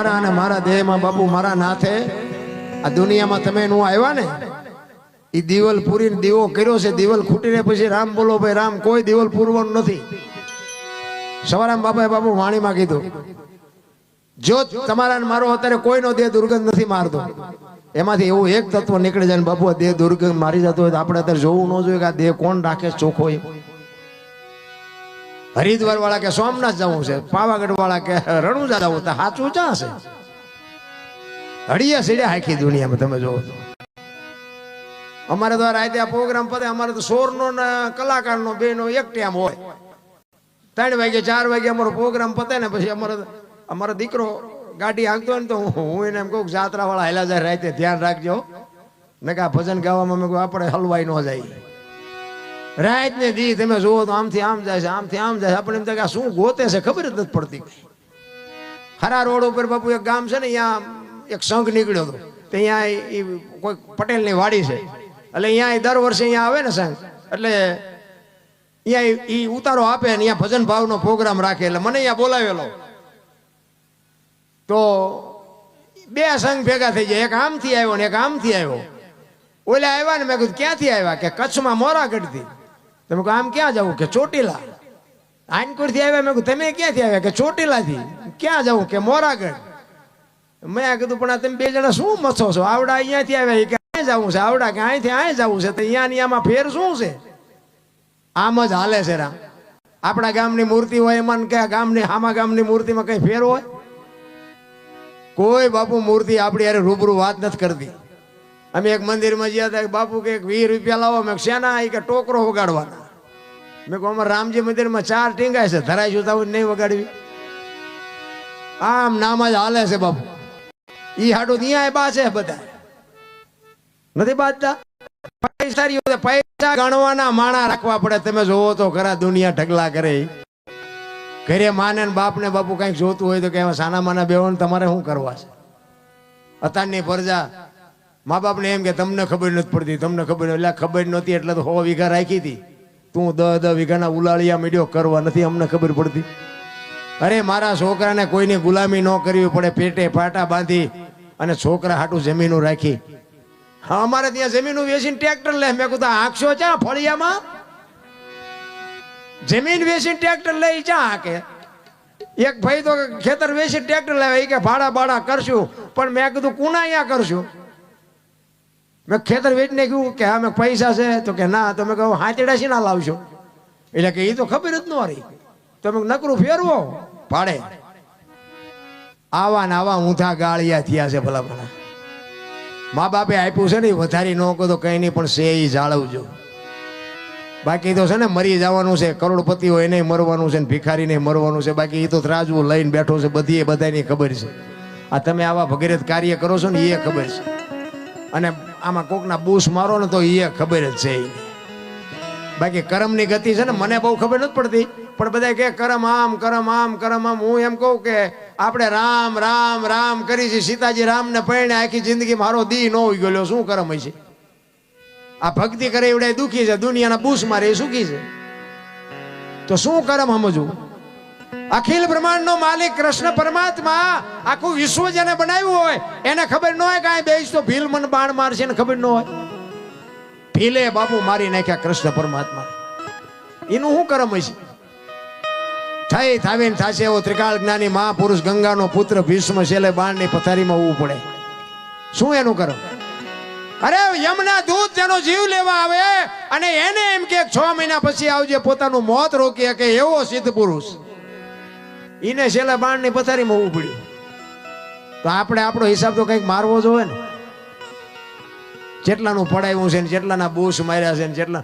તમારા અને મારા દેહમાં બાપુ મારા નાથે આ દુનિયામાં તમે નું આવ્યા ને એ દિવાલ પૂરીને દીવો કર્યો છે. દિવાલ ખૂટીને પછી રામ બોલો ભાઈ રામ, કોઈ દિવાલ પૂરવાનું નથી. સવારામ બાપાએ બાપુ વાણીમાં કીધું, જો તમારા ને મારો અત્યારે કોઈનો દેહ દુર્ગંધ નથી મારતો, એમાંથી એવું એક તત્વ નીકળી જાય ને બાપુ આ દેહ દુર્ગંધ મારી જતો હોય તો આપણે અત્યારે જોવું ન જોઈએ કે આ દેહ કોણ રાખે ચોખ્ખો. હરિદ્વાર વાળા કે સોમનાથ જવું છે, પાવાગઢ વાળા કે રણુજા જવું, તો સાચું ક્યાં છે? હડિયા સીડ્યા આખી દુનિયામાં તમે જોવો તો. અમારે તો રાતે આ પ્રોગ્રામ પતે, અમારે તો સોરનો ને કલાકારનો બેનો એક ટાઈમ હોય. 3 વાગે 4 વાગે અમારો પ્રોગ્રામ પતે ને પછી અમારો દીકરો ગાડી હાંકતો હોય ને તો હું એને એમ કહું જાત્રા વાળા હેલા જાય રાતે ધ્યાન રાખજો ને કે આ ભજન ગાવામાં મેં કહું આપણે હલવાઈ ન જાય. રાત ને દી તમે જુઓ તો આમથી આમ જાય છે, આમથી આમ જાય છે. આપણે એમ થાય કે આ શું ગોતે છે ખબર જ નથી પડતી. ખરા રોડ ઉપર બાપુ એક ગામ છે ને, અહીંયા એક સંઘ નીકળ્યો હતો. તો અહીંયા કોઈ પટેલની વાડી છે, એટલે અહીંયા દર વર્ષે અહીંયા આવે ને સંઘ, એટલે અહીંયા એ ઉતારો આપે ને અહીંયા ભજન ભાવનો પ્રોગ્રામ રાખે. એટલે મને અહીંયા બોલાવેલો તો 2 સંઘ ભેગા થઈ જાય, એક આમથી આવ્યો ને એક આમથી આવ્યો. ઓલા આવ્યા ને મેં કીધું ક્યાંથી આવ્યા? કે કચ્છમાં મોરાગઢથી. તમે કહો આમ ક્યાં જવું? કે ચોટીલા. આનકોરથી આવ્યા. મેં કીધું તમે ક્યાંથી આવ્યા? કે ચોટીલાથી. ક્યાં જવું? કે મોરાગઢ. મેં કીધું પણ આ તમે 2 જણા શું મથો છો? આવડા અહીંયાથી આવ્યા કે અહીં જવું છે, આવડા કે અહીંથી અહીં જવું છે, તો અહીંયા આમાં ફેર શું છે? આમ જ હાલે છે રામ. આપણા ગામની મૂર્તિ હોય એમાં કે ગામની આમા ગામની મૂર્તિમાં કઈ ફેર હોય? કોઈ બાપુ મૂર્તિ આપણી યારે રૂબરૂ વાત નથી કરતી. અમે એક મંદિરમાં ગયા હતા, બાપુ કે 20 રૂપિયા લાવો. મેં શેના? કે ટોકરો વગાડવાના. મેં કહું અમારે રામજી મંદિરમાં 4 ટીંગાય છે, ધરાઈ જોતા હોય નહીં વગાડવી. આમ નામ જ હાલે છે બાપુ. ઈ હાડું ત્યાં બા છે, બધા નથી બાજતા. પૈસા ગણવાના માણા રાખવા પડે. તમે જોવો તો ખરા દુનિયા ઢગલા કરે. ઘરે માને ને બાપ ને બાપુ કઈક જોતું હોય તો કે સાના માના બેવાનું તમારે શું કરવા છે? અત્યારની પ્રજા મા બાપ ને એમ કે તમને ખબર નથી પડતી, તમને ખબર. એટલે ખબર નહોતી એટલે તો 100 વીઘા રાખી હતી. તું 10 વીઘાના ઉલાળિયા મીડિયો કરવા નથી, અમને ખબર પડતી. અરે મારા છોકરાને કોઈની ગુલામી ન કરવી પડે, પેટે પાટા બાંધી અને છોકરા હાટું જમીનો રાખી. હા, અમારે ત્યાં જમીનો વેચીને ટ્રેક્ટર લે. મેં કીધું આંખશો ચા ફળિયામાં? જમીન વેચીને ટ્રેક્ટર લઈ ચા હાકે? એક ભાઈ તો ખેતર વેચી ટ્રેક્ટર લાવે કે ભાડા બાડા કરશું, પણ મેં કીધું કુના અહીંયા કરશું? મેં ખેતર વેચીને કહ્યું કે અમે પૈસા છે, તો કે ના. તમે કહો હાથેડા શી ના લાવશો? એટલે કે એ તો ખબર જ ન રહી. તમે નકરું ફેરવો ભાડે. આવા ને આવા ઊંધા ગાળિયા થયા છે ભલા ભલા. મા બાપે આપ્યું છે ને વધારી ન કહો તો કઈ નહીં, પણ છે એ જાળવજો. બાકી તો છે ને મરી જવાનું છે. કરોડપતિ હોય એને મરવાનું છે ને ભિખારી ને મરવાનું છે. બાકી એ તો ત્રાજવું લઈને બેઠો છે. બધી બધાની ખબર છે. આ તમે આવા ભગીરથ કાર્ય કરો છો ને એ ખબર છે. અને આમાં કોકના બૂસ મારો ને તો એ ખબર જ છે. બાકી કરમની ગતિ છે ને મને બહુ ખબર નથી પડતી, પણ બધા કે કરમ આમ કરમ આમ કરમ આમ. હું એમ કહું કે આપણે રામ રામ રામ કરી છે. સીતાજી રામને પરણે આખી જિંદગી મારો દી ન હોઈ ગયો, શું કરમ હોય છે? આ ભક્તિ કરે એવડે દુખી છે, દુનિયાના બૂસ મારે એ સુખી છે. તો શું કરમ સમજવું? અખિલ બ્રહ્માંડ નો માલિક કૃષ્ણ પરમાત્મા આખું વિશ્વ જેને બનાવ્યું હોય એને ખબર ન હોય કે આ બેસ તો ભીલ મન બાણ મારશે ને ખબર ન હોય. ભીલે બાપુ મારી નાખ્યા કૃષ્ણ પરમાત્મા. એનું શું કરમ હોય છે? થઈ થાવીને થાશે એવો ત્રિકાળ જ્ઞાની મહાપુરુષ ગંગાનો પુત્ર ભીષ્મ છેલ્લે બાણની પથારીમાં ઉવું પડે. શું એનું કરમ? અરે યમના દૂત તેનો જીવ લેવા આવે અને એને એમ કે 6 મહિના પછી આવજે, પોતાનું મોત રોકી શકે એવો સિદ્ધ પુરુષ. એને છેલ્લા બાણની પથારીમાં ઉવું પડ્યું. તો આપણે આપણો હિસાબ તો કંઈક મારવો જોઈએ ને. જેટલાનું પડાવ્યું છે ને જેટલાના બૂસ માર્યા છે ને જેટલા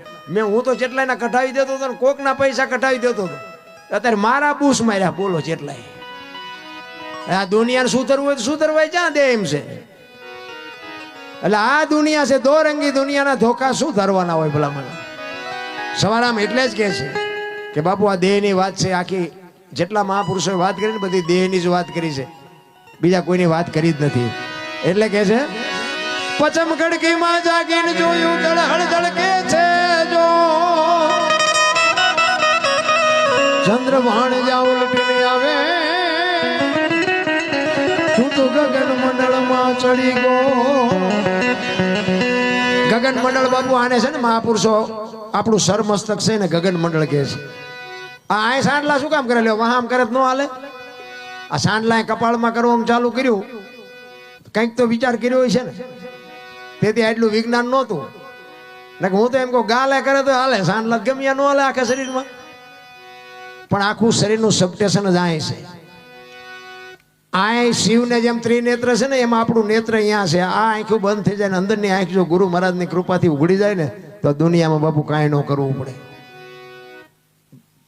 હું તો જેટલાના કઢાવી દેતો હતો ને કોકના પૈસા કઢાવી દેતો હતો. અત્યારે મારા બૂસ માર્યા બોલો જેટલાય. આ દુનિયાને સુધરવું હોય તો સુધરવાય ક્યાં દે એમ છે. એટલે આ દુનિયા છે દોરંગી દુનિયાના ધોકા શું ધરવાના હોય ભલા મને. સવારામ એટલે જ કે છે કે બાપુ આ દેહની વાત છે. આખી જેટલા મહાપુરુષોએ વાત કરી ને બધી દેહની જ વાત કરી છે, બીજા કોઈની વાત કરી જ નથી. એટલે કે છે પચમ ખડકીમાં જાગીને જોયું દળહળ ધડકે છે જો ચંદ્ર ભાણ જા ઉલટીને આવે તું ચડી ગગન મંડળ બાપુ આને છે ને મહાપુરુષો આપણું સરમસ્તક છે ને ગગન મંડળ કહે છે. આ સાંડલા શું કામ કરે લ્યો વહામ કરે ન હાલે. આ સાંડલા કપાળમાં કરવાનું ચાલુ કર્યું કંઈક તો વિચાર કર્યો હોય છે ને, તેથી આટલું વિજ્ઞાન નહોતું. હું તો એમ કહું ગાલે કરે તો હાલે, સાંડલા ગમ્યા ન હાલે આખા શરીરમાં. પણ આખું શરીરનું સબસ્ટેશન જ આય છે. આ શિવને જેમ ત્રિનેત્ર છે ને, એમાં આપણું નેત્ર અહીંયા છે. આ આંખું બંધ થઈ જાય ને અંદરની આંખ જો ગુરુ મહારાજની કૃપાથી ઉઘડી જાય ને તો દુનિયામાં બાપુ કાંઈ ન કરવું પડે.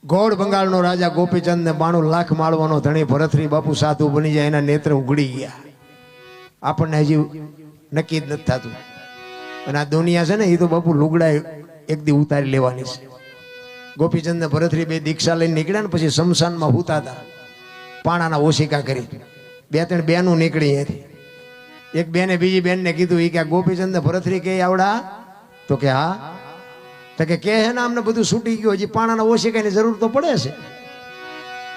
ગોળ બંગાળનો રાજા ગોપીચંદ ને 92 લાખ માળવાનો ધણી ભરતરી બાપુ સાધુ બની જાય, એના નેત્ર ઉઘડી ગયા. આપણને હજી નક્કી જ નથી થતું. અને આ દુનિયા છે ને એ તો બાપુ લુગડા એક દી ઉતારી લેવાની છે. ગોપીચંદ ને ભરતરી 2 દીક્ષા લઈને નીકળ્યા ને પછી શમશાનમાં હુતા હતા, પાણાના ઓશિકા કરી. 2-3 બેનું નીકળી અહીંથી. એક બેને બીજી બેનને કીધું એ કે ગોપીચંદ ને ભરતરી કે આવડા? તો કે હા. તો કે હે ને અમને બધું છૂટી ગયું, હજી પાણાના ઓશિકાની જરૂર તો પડે છે.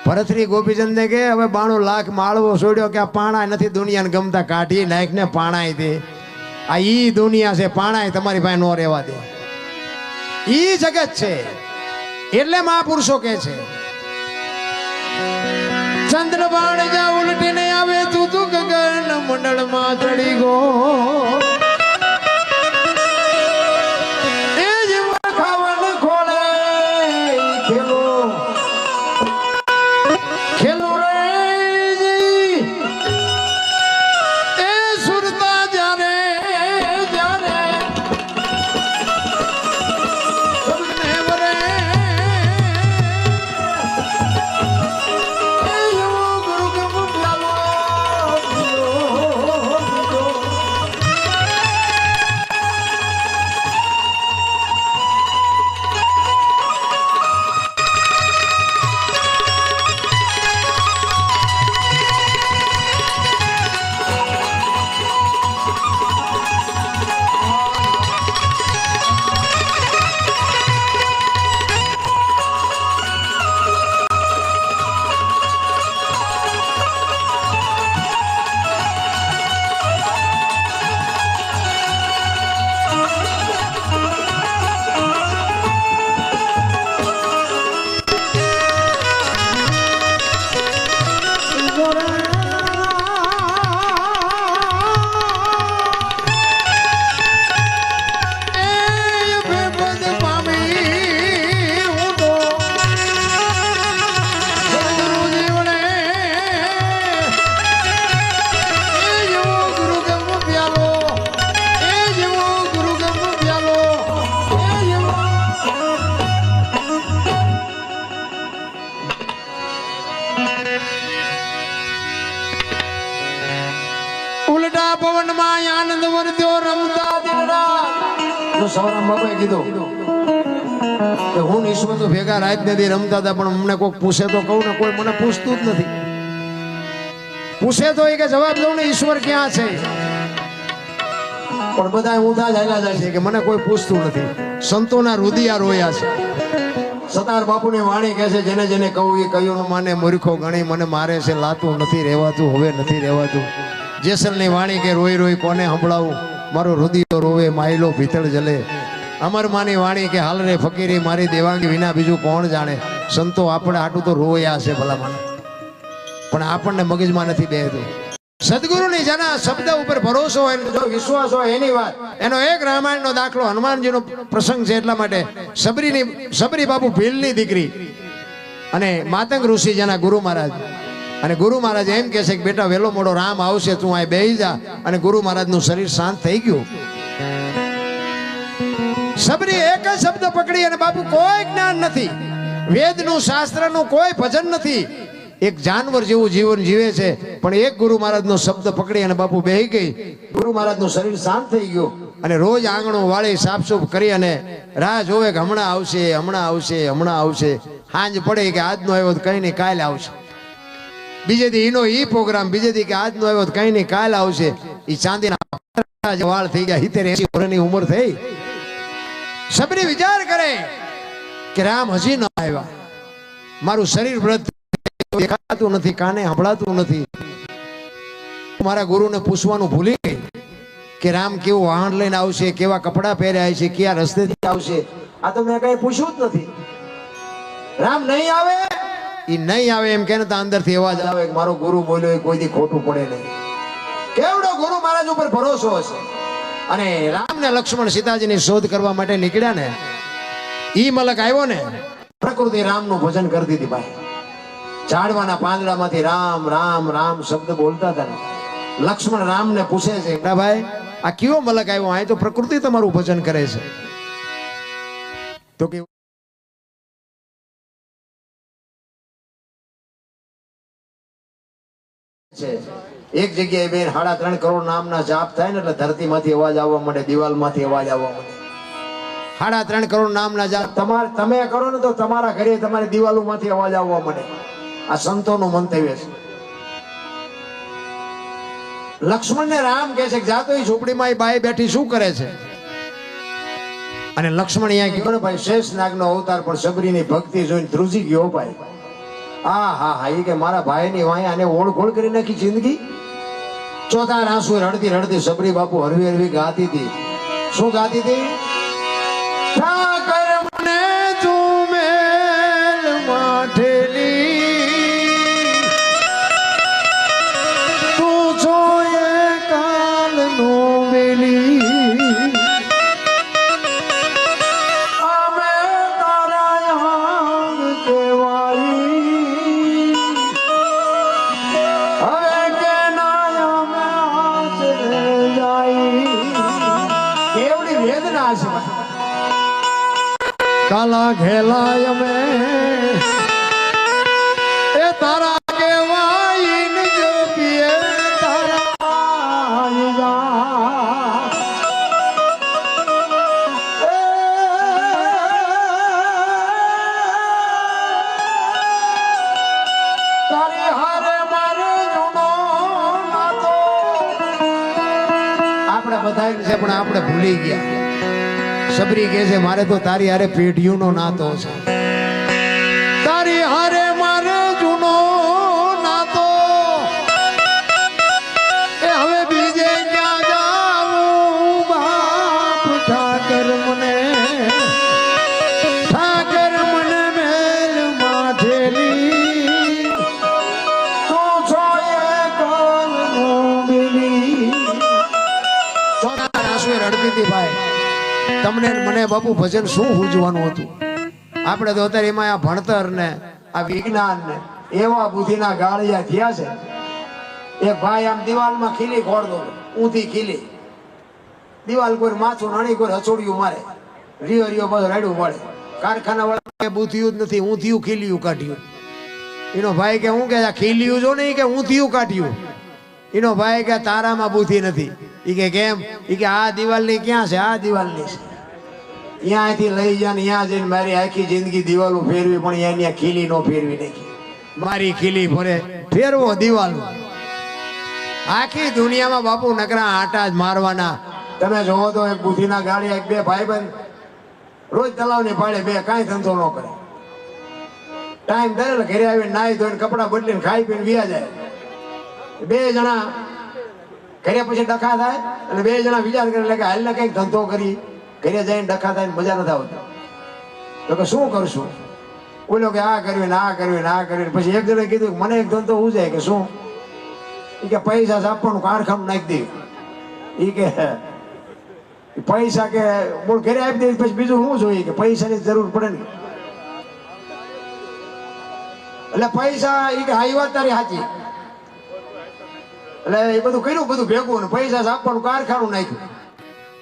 ભરતરી ગોપીચંદ ને કે હવે 92 લાખ માળવો છોડ્યો કે આ પાણા નથી દુનિયાને ગમતા, કાઢી નાખ ને પાણાય દે. આ ઈ દુનિયા છે, પાણાય તમારી પાસે નો રહેવા દે. ઈ જગત છે. એટલે મહાપુરુષો કે છે ચંદ્રબાણ જા ઉલટીને આવે તું તું ગગન મંડળમાં ચડી ગો. એ જીવન ખાવાનું ખોળે ખેલો ખેલો રે એ સુરતા જારે જારે સબને વરે ઉલટા પવનમાં આનંદ વર્ત્યો રમતા દિલડા. તો સવારામ બાપાએ કીધું કે હું ઈશ્વર તો ભેગા રાત નદી રમતા હતા, પણ અમને કોઈ પૂછે તો કહું ને, કોઈ મને પૂછતું જ નથી. પૂછે તો એ કે જવાબ દઉં ને ઈશ્વર ક્યાં છે, પણ બધા ઊંધા જ હાલ્યા જાય છે કે મને કોઈ પૂછતું નથી. સંતોના રુદિયા રોયા છે. સતાર બાપુની વાણી કહે છે જેને જેને કહું એ કહ્યું ન માને મૂર્ખો ગણી મને મારે છે લાતું નથી રહેવાતું હવે નથી રહેવાતું. જેસલની વાણી કે રોઈ રોઈ કોને સંભળાવું મારો રુદિયો રોવે માયલો ભીતળ જલે. અમરમાની વાણી કે હાલ રે ફકીરી મારી દેવાંગી વિના બીજું કોણ જાણે. સંતો આપણે આટલું તો રોયા છે ભલા મને, પણ આપણને મગજમાં નથી બેહતું. સદગુરુની જેના શબ્દ ઉપર ભરોસો હોય, જો વિશ્વાસ હોય એની વાત. એનો એક રામાયણનો દાખલો હનુમાનજીનો પ્રસંગ છે. એટલા માટે સબરી બાપુ ભીલની દીકરી અને માતંગ ઋષિ જેના ગુરુ મહારાજ, અને ગુરુ મહારાજ એમ કહે છે કે બેટા વેલો મોડો રામ આવશે, તું અહીં બેહી જા. અને ગુરુ મહારાજનું શરીર શાંત થઈ ગયું. સબરી એક જ શબ્દ પકડી, અને બાપુ કોઈ જ્ઞાન નથી, વેદનું શાસ્ત્રનું કોઈ ભજન નથી, એક જાનવર જેવું જીવન જીવે છે. પણ એક ગુરુ મહારાજનો શબ્દ પકડી અને બાપુ બેહી ગઈ. ગુરુ મહારાજનું શરીર શાંત થઈ ગયું. અને રોજ આંગણું વાળી સાફસૂફ કરી અને રાહ જોવે કે હમણાં આવશે હમણાં આવશે હમણાં આવશે. સાંજ પડે કે આજનો આવ્યો કઈ નહીં કાલે આવશે. બીજે દી એનો ઈ પ્રોગ્રામ, બીજે દી કે આજનો આવ્યો કઈ નહીં કાલે આવશે. એ ચાંદીના વાળ થઈ ગયા, 70-80 વર્ષની ઉંમર થઈ. સબરી વિચાર કરે કે રામ હજી ન આવ્યા, મારું શરીર વ્રત દેખાતું નથી, કાને સંભળાતું નથી. મારા ગુરુને પૂછવાનું ભૂલી ગઈ કે રામ કેવું વાહન લઈને આવશે, કેવા કપડાં પહેર્યા છે, કયા રસ્તેથી આવશે. આ તો મેં કઈ પૂછ્યું જ નથી. રામ નહીં આવે, એ નહીં આવે એમ કે અંદરથી અવાજ આવે કે મારો ગુરુ બોલ્યો એ કોઈથી ખોટું પડે નહીં. કેવડો ગુરુ મહારાજ ઉપર ભરોસો હશે. અને રામ ને લક્ષ્મણ સીતાજીની શોધ કરવા માટે નીકળ્યા ને, ઈ મલક આવ્યો ને, પ્રકૃતિ રામનું ભજન કરતી હતી ભાઈ. ઝાડવાના પાંદડામાંથી રામ રામ રામ શબ્દ બોલતા હતા. લક્ષ્મણ રામને પૂછે છે, ભાઈ આ કયો મલક આવ્યો? આ તો પ્રકૃતિ તમારું ભજન કરે છે. તો કે એક જગ્યાએ બેન 3.5 કરોડ નામના જાપ થાય ને એટલે ધરતીમાંથી અવાજ આવવા માંડે, દિવાલમાંથી અવાજ આવવા માંડે. 3.5 કરોડ નામના જાપ તમે કરો ને તો તમારા ઘરે તમારી દિવાલોમાંથી અવાજ આવવા માંડે. આ સંતોનું મંતવ્ય છે. લક્ષ્મણ ને રામ કહે છે કે જાતો એ ઝૂંપડીમાં એ બાઈ બેઠી શું કરે છે? અને લક્ષ્મણ અહીંયા ગયો ને ભાઈ, શેષ નાગનો અવતાર પણ સબરીની ભક્તિ જોઈને ધ્રુજી ગયો ભાઈ. હા એ કે મારા ભાઈની વાંહે આને ઓળઘોળ કરી નાખી જિંદગી. ચોથા આંસુ રડતી રડતી સબરી બાપુ હરવી હરવી ગાતી હતી. શું ગાતી હતી? ઠાકર મને તું મેલ માઠેલી, તું છો એ કાલનો વેલી, કાલા ઘેલાય અમે એ તારા કેવાય ને જો પીએ તારા તારી હારે મારે જૂનો નાતો. આપણે બધા છે પણ આપણે ભૂલી ગયા. સબરી કહે છે મારે તો તારી હારે પેઢીઓનો નાતો છે, તારી હારે મારે જૂનો નાતો. એ હવે બીજે ક્યાં જાઉં બાપ? ઠાકર મને મેલ માઠેલી, તું છો એ કાલનો વેલી. ચોથા આંસુએ રડતી હતી ભાઈ. તમને મને બાપુ ભજન શું પૂજવાનું હતું? આપણે તો અત્યારે એમાં આ ભણતર ને આ વિજ્ઞાન ને એવા બુદ્ધિના ગાળિયા થયા છે. એક ભાઈ આમ દિવાલમાં ખીલી ખોડતો, ઊંધી ખીલી દિવાલ, કોઈ માથું નાની, કોઈ હચોડિયું મારે, રિયો રિયો બધો રાડ્યું પડે. કારખાના વાળા બુદ્ધિયું જ નથી, ઊંધિયું ખીલિયું કાઢ્યું. એનો ભાઈ કે હું કે આ ખીલિયું જો નહીં કે ઊંધિયું કાઢ્યું. એનો ભાઈ કે તારામાં બુદ્ધિ નથી. ઈ કે કેમ? ઈ કે આ દિવાલની ક્યાં છે? આ દિવાલની છે. અહીંયાથી લઈ જા ને અહીંયા જઈને મારી આખી જિંદગી દિવાલો ફેરવી, પણ અહીંયા ખીલી નો ફેરવી નાખી. મારી ખીલી ફરે ફેરવો દિવાલ. આખી દુનિયામાં બાપુ નકરા આટા જ મારવાના. તમે જોવો તો એક બુદ્ધિના ગાડી, એક બે ભાઈબંધ રોજ તલાવની પાડે, બે કાંઈ ધંધો ન કરે. ટાઈમ થાય ઘરે આવીને નાહી ધોઈને કપડા બદલીને ખાઈ પીને વ્યા જાય. બે જણા ઘરે પછી ડખા થાય અને બે જણા વિચાર કરે કે હાલને કઈક ધંધો કરી. ઘરે જઈને ડખા થાય મજા નથી આવતી. તો કે શું કરશું? બોલો કે આ કરવી ને આ કરવી ને આ કરવી. પછી એક જણે કીધું મને એક ધંધો ઉજાય. કે શું? એ કે પૈસા આપવાનું કારખાનું નાખી દે. એ કે પૈસા કે બોલ ઘરે આપી દે. પછી બીજું શું જોઈએ? કે પૈસાની જરૂર પડે ને. એટલે પૈસા એ કે હા, એ વાત તારી સાચી. એટલે એ બધું કર્યું, બધું ભેગું ને પૈસા આપવાનું કારખાનું નાખ્યું.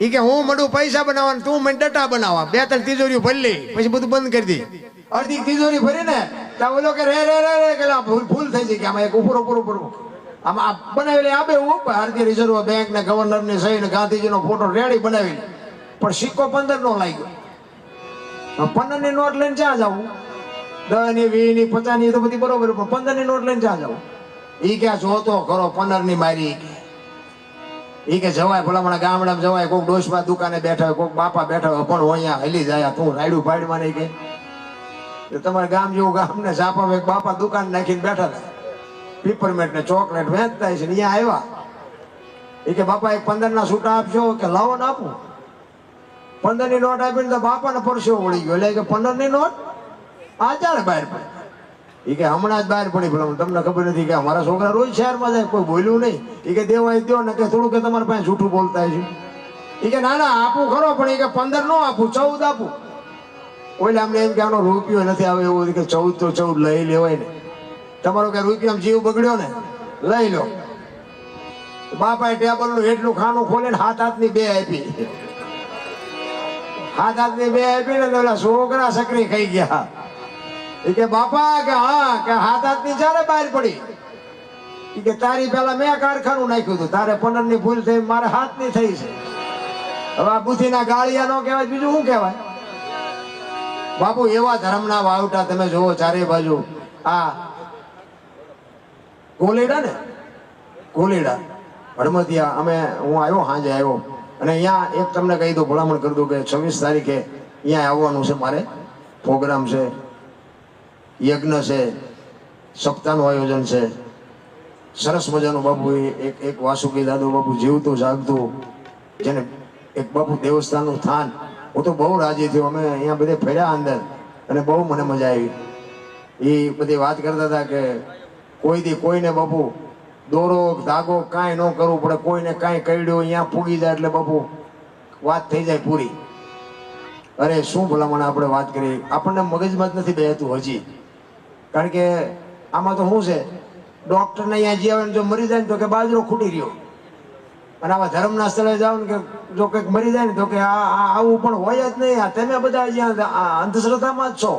એ કે હું મળું પૈસા બનાવવાનું, તું મને ડટા બનાવવા. 2-3 તિજોરીઓ ભરી લે, પછી બધું બંધ કરી દે. અડધી તિજોરી ભરી ને ત્યાં ઓલો કે રે ભૂલ થઈ જાય કે આમાં એક ઉપર આમાં બનાવેલી આપે ભારતીય રિઝર્વ બેંક ને ગવર્નર ની સહી ને ગાંધીજી નો ફોટો રેડી બનાવી, પણ સિક્કો 15 નો લાગ્યો. 15 ની નોટ લઈને ક્યાં જવું? 10 ની 20 ની 50 ની તો બધી બરોબર, પણ 15 ની નોટ લઈને ક્યાં જવું? ઈ ક્યાં જોતો ખરો 15 ની મારી. ઈ કે જવાય ભલામણા ગામડામાં જવાય, કોઈક ડોશમાં દુકાને બેઠા હોય, કોઈક બાપા બેઠા હોય, પણ અહીંયા હલી જાય. તું રાયડું પાડમાં નહીં કે તમારે ગામ જેવું ગામ ને ઝાપા બાપા દુકાન નાખીને બેઠા હતા, પીપરમેન્ટ ને ચોકલેટ વેચતા છે. અહીંયા આવ્યા એ કે બાપા એક 15 ના છૂટા આપજો કે લાવો ને આપું. 15 ની નોટ આપીને તો બાપાને પરસેવો વળી ગયો. એટલે કે 15 ની નોટ આ ચાલે બહાર પડી. એ કે હમણાં જ બહાર પડી. ભલે તમને ખબર નથી કે અમારા છોકરા રોજ શહેરમાં જાય, કોઈ બોલ્યું નહીં. એ કે દેવાય દો ને કે થોડું કે તમારા પાસે જૂઠું બોલતા છે. એ કે ના ના આપું ખરો, પણ એ કે 15 નો આપું, 14 આપું. ઓલે અમને એમ કે આનો રૂપિયો નથી આવે એવું કે 14 તો 14 લઈ લેવાય ને. તમારો કે રૂપિયામાં જીવ બગડ્યો ને લઈ લો. બાપાએ ટેબલ નું એટલું ખાનું ખોલે ને હાથ હાથની 2 આપી. હાથ હાથની 2 આપી ને તો છોકરા સકરી ખાઈ ગયા. એ કે બાપા કે હા કે હાથ હાથની ચારે બહાર પડી. એ કે તારી પેલા મેં કારખાનું નાખ્યું હતું, તારે 15 ની ભૂલ થઈ, મારે હાથની થઈ છે. હવે આ બુદ્ધિના ગાળિયા નો કહેવાય, બીજું શું કહેવાય? બાપુ એવા ધર્મના વાવટા તમે જોવો ચારે બાજુ. આ કોલેડા ને કોલેડા હડમતિયા, અમે હું આવ્યો સાંજે આવ્યો અને અહીંયા એક તમને કહી દઉં, ભલામણ કરી દઉં કે 26 તારીખે અહીંયા આવવાનું છે મારે. પ્રોગ્રામ છે, યજ્ઞ છે, સપ્તાહનું આયોજન છે, સરસ મજાનું. બાપુ એક વાસુકી દાદુ બાપુ જીવતું જાગતું, જેને એક બાપુ દેવસ્થાનનું સ્થાન. હું તો બહુ રાજી થયો. અમે અહીંયા બધે ફર્યા અંદર અને બહુ મને મજા આવી. એ બધી વાત કરતા હતા કે કોઈથી કોઈને બાપુ દોરો ધાગો કાંઈ ન કરવું પડે, કોઈને કાંઈ કર્યું અહીંયા પૂગી જાય એટલે બાપુ વાત થઈ જાય પૂરી. અરે શું ભલામણ આપણે વાત કરી, આપણને મગજમાં જ નથી બેહતું હજી. કારણ કે આમાં તો શું છે, ડોક્ટરને અહીંયા જે આવે ને જો મરી જાય ને તો કે બાજરો ખૂટી રહ્યો, અને આવા ધર્મના સ્થળે જાવ ને કે જો કંઈક મરી જાય ને તો કે આવું પણ હોય જ નહીં. આ તમે બધા અહીંયા અંધશ્રદ્ધામાં જ છો.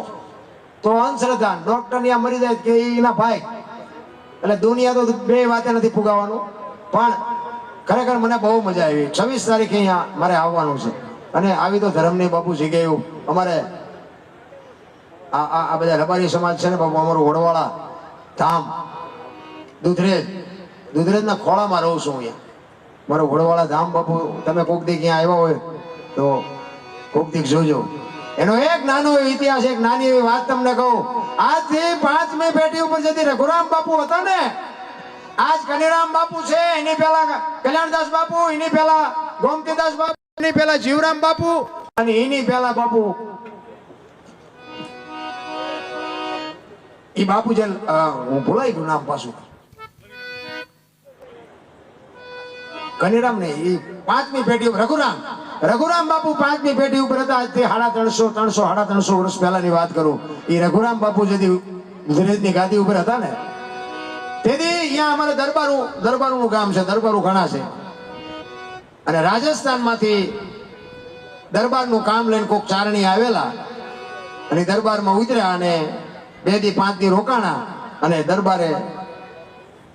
તો અંધશ્રદ્ધા ડોક્ટર ત્યાં મરી જાય કે એના ભાઈ. એટલે દુનિયા તો 2 વાતે નથી પુગાવાનું. પણ ખરેખર મને બહુ મજા આવી. 26 તારીખે અહીંયા મારે આવવાનું છે અને આવી તો ધર્મની બાપુ જગ્યાએ અમારે આ બધા રબારી સમાજ છે ને બાપુ, અમારું વડવાળા ધામ દુધરેજના ખોળામાં રહું છું અહીંયા. મારો વડવાળા ધામ બાપુ, તમે કોક દી ક્યાં આવ્યા હોય તો કોક દી જોજો. એનો એક નાનો એવો ઇતિહાસ, એક નાની એવી વાત તમને કહું. આજથી 5મી પેઢી ઉપર જતી રઘુરામ બાપુ હતા ને, આજ કનીરામ બાપુ છે, એની પહેલા કલ્યાણદાસ બાપુ, એની પહેલા ગોમતીદાસ બાપુ, એની પહેલા જીવરામ બાપુ, અને એની પહેલા બાપુ એ બાપુ જે હું ભૂલાઈ ગયું નામ પાછું, કનીરામ ને એ 5મી પેઢી ઉપર રઘુરામ બાપુ 5મી પેઢી ઉપર હતા. આજથી 350 વર્ષ પહેલાની વાત કરું. એ રઘુરામ બાપુ જેથી ગુજરાતની ગાદી ઉપર હતા ને, તેથી અહીંયા અમારે દરબારું ગામ છે, દરબારું ઘણા છે. અને રાજસ્થાનમાંથી દરબારનું કામ લઈને કોક ચારણી આવેલા અને દરબારમાં ઉતર્યા અને 2 દી 5 દી રોકાણા. અને દરબારે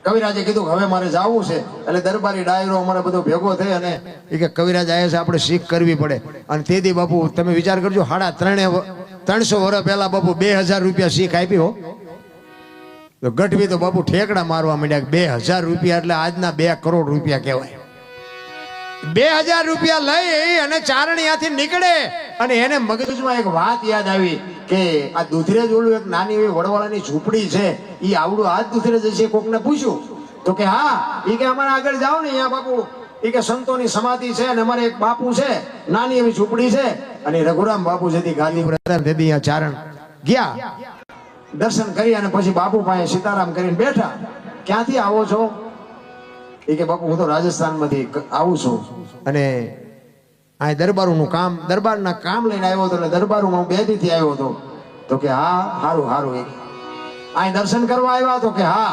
કવિરાજે કીધું કે હવે મારે જવું છે. એટલે દરબારી ડાયરો અમારે બધો ભેગો થઈ અને એ કે કવિરાજ આવ્યા છે, આપણે શીખ કરવી પડે. અને તેથી બાપુ તમે વિચાર કરજો, 350 વર્ષ પહેલા બાપુ 2000 રૂપિયા શીખ આપી હો. તો ગઢવી તો બાપુ ઠેકડા મારવા માંડ્યા. 2000 રૂપિયા એટલે આજના 2 કરોડ રૂપિયા કહેવાય. 2000 રૂપિયા લઈ અને ચારણીયાથી નીકળે અને એને મગજમાં એક વાત યાદ આવી કે આ દુધરેજ ઓલું એક નાની એવી વડવાળાની ઝૂંપડી છે, એ આવડું આ જ દુધરેજ છે. કોકને પૂછ્યું તો કે હા, એ કે અમારે આગળ જાઓ ને અહીંયા બાપુ, એ કે સંતોની સમાધિ છે અને અમારે એક બાપુ છે, નાની એવી ઝૂંપડી છે. અને રઘુરામ બાપુ જેથી ગાદી પર હતા તેથી અહીંયા ચારણ ગયા, દર્શન કરી અને પછી બાપુ પાસે સીતારામ કરીને બેઠા. ક્યાંથી આવો છો? એ કે બાપુ હું તો રાજસ્થાનમાંથી આવું છું અને આ દરબારના કામ લઈને આવ્યો હતો. એટલે દરબારમાં હું 2 દીથી આવ્યો હતો. તો કે હા, સારું. અહીં દર્શન કરવા આવ્યા? તો કે હા.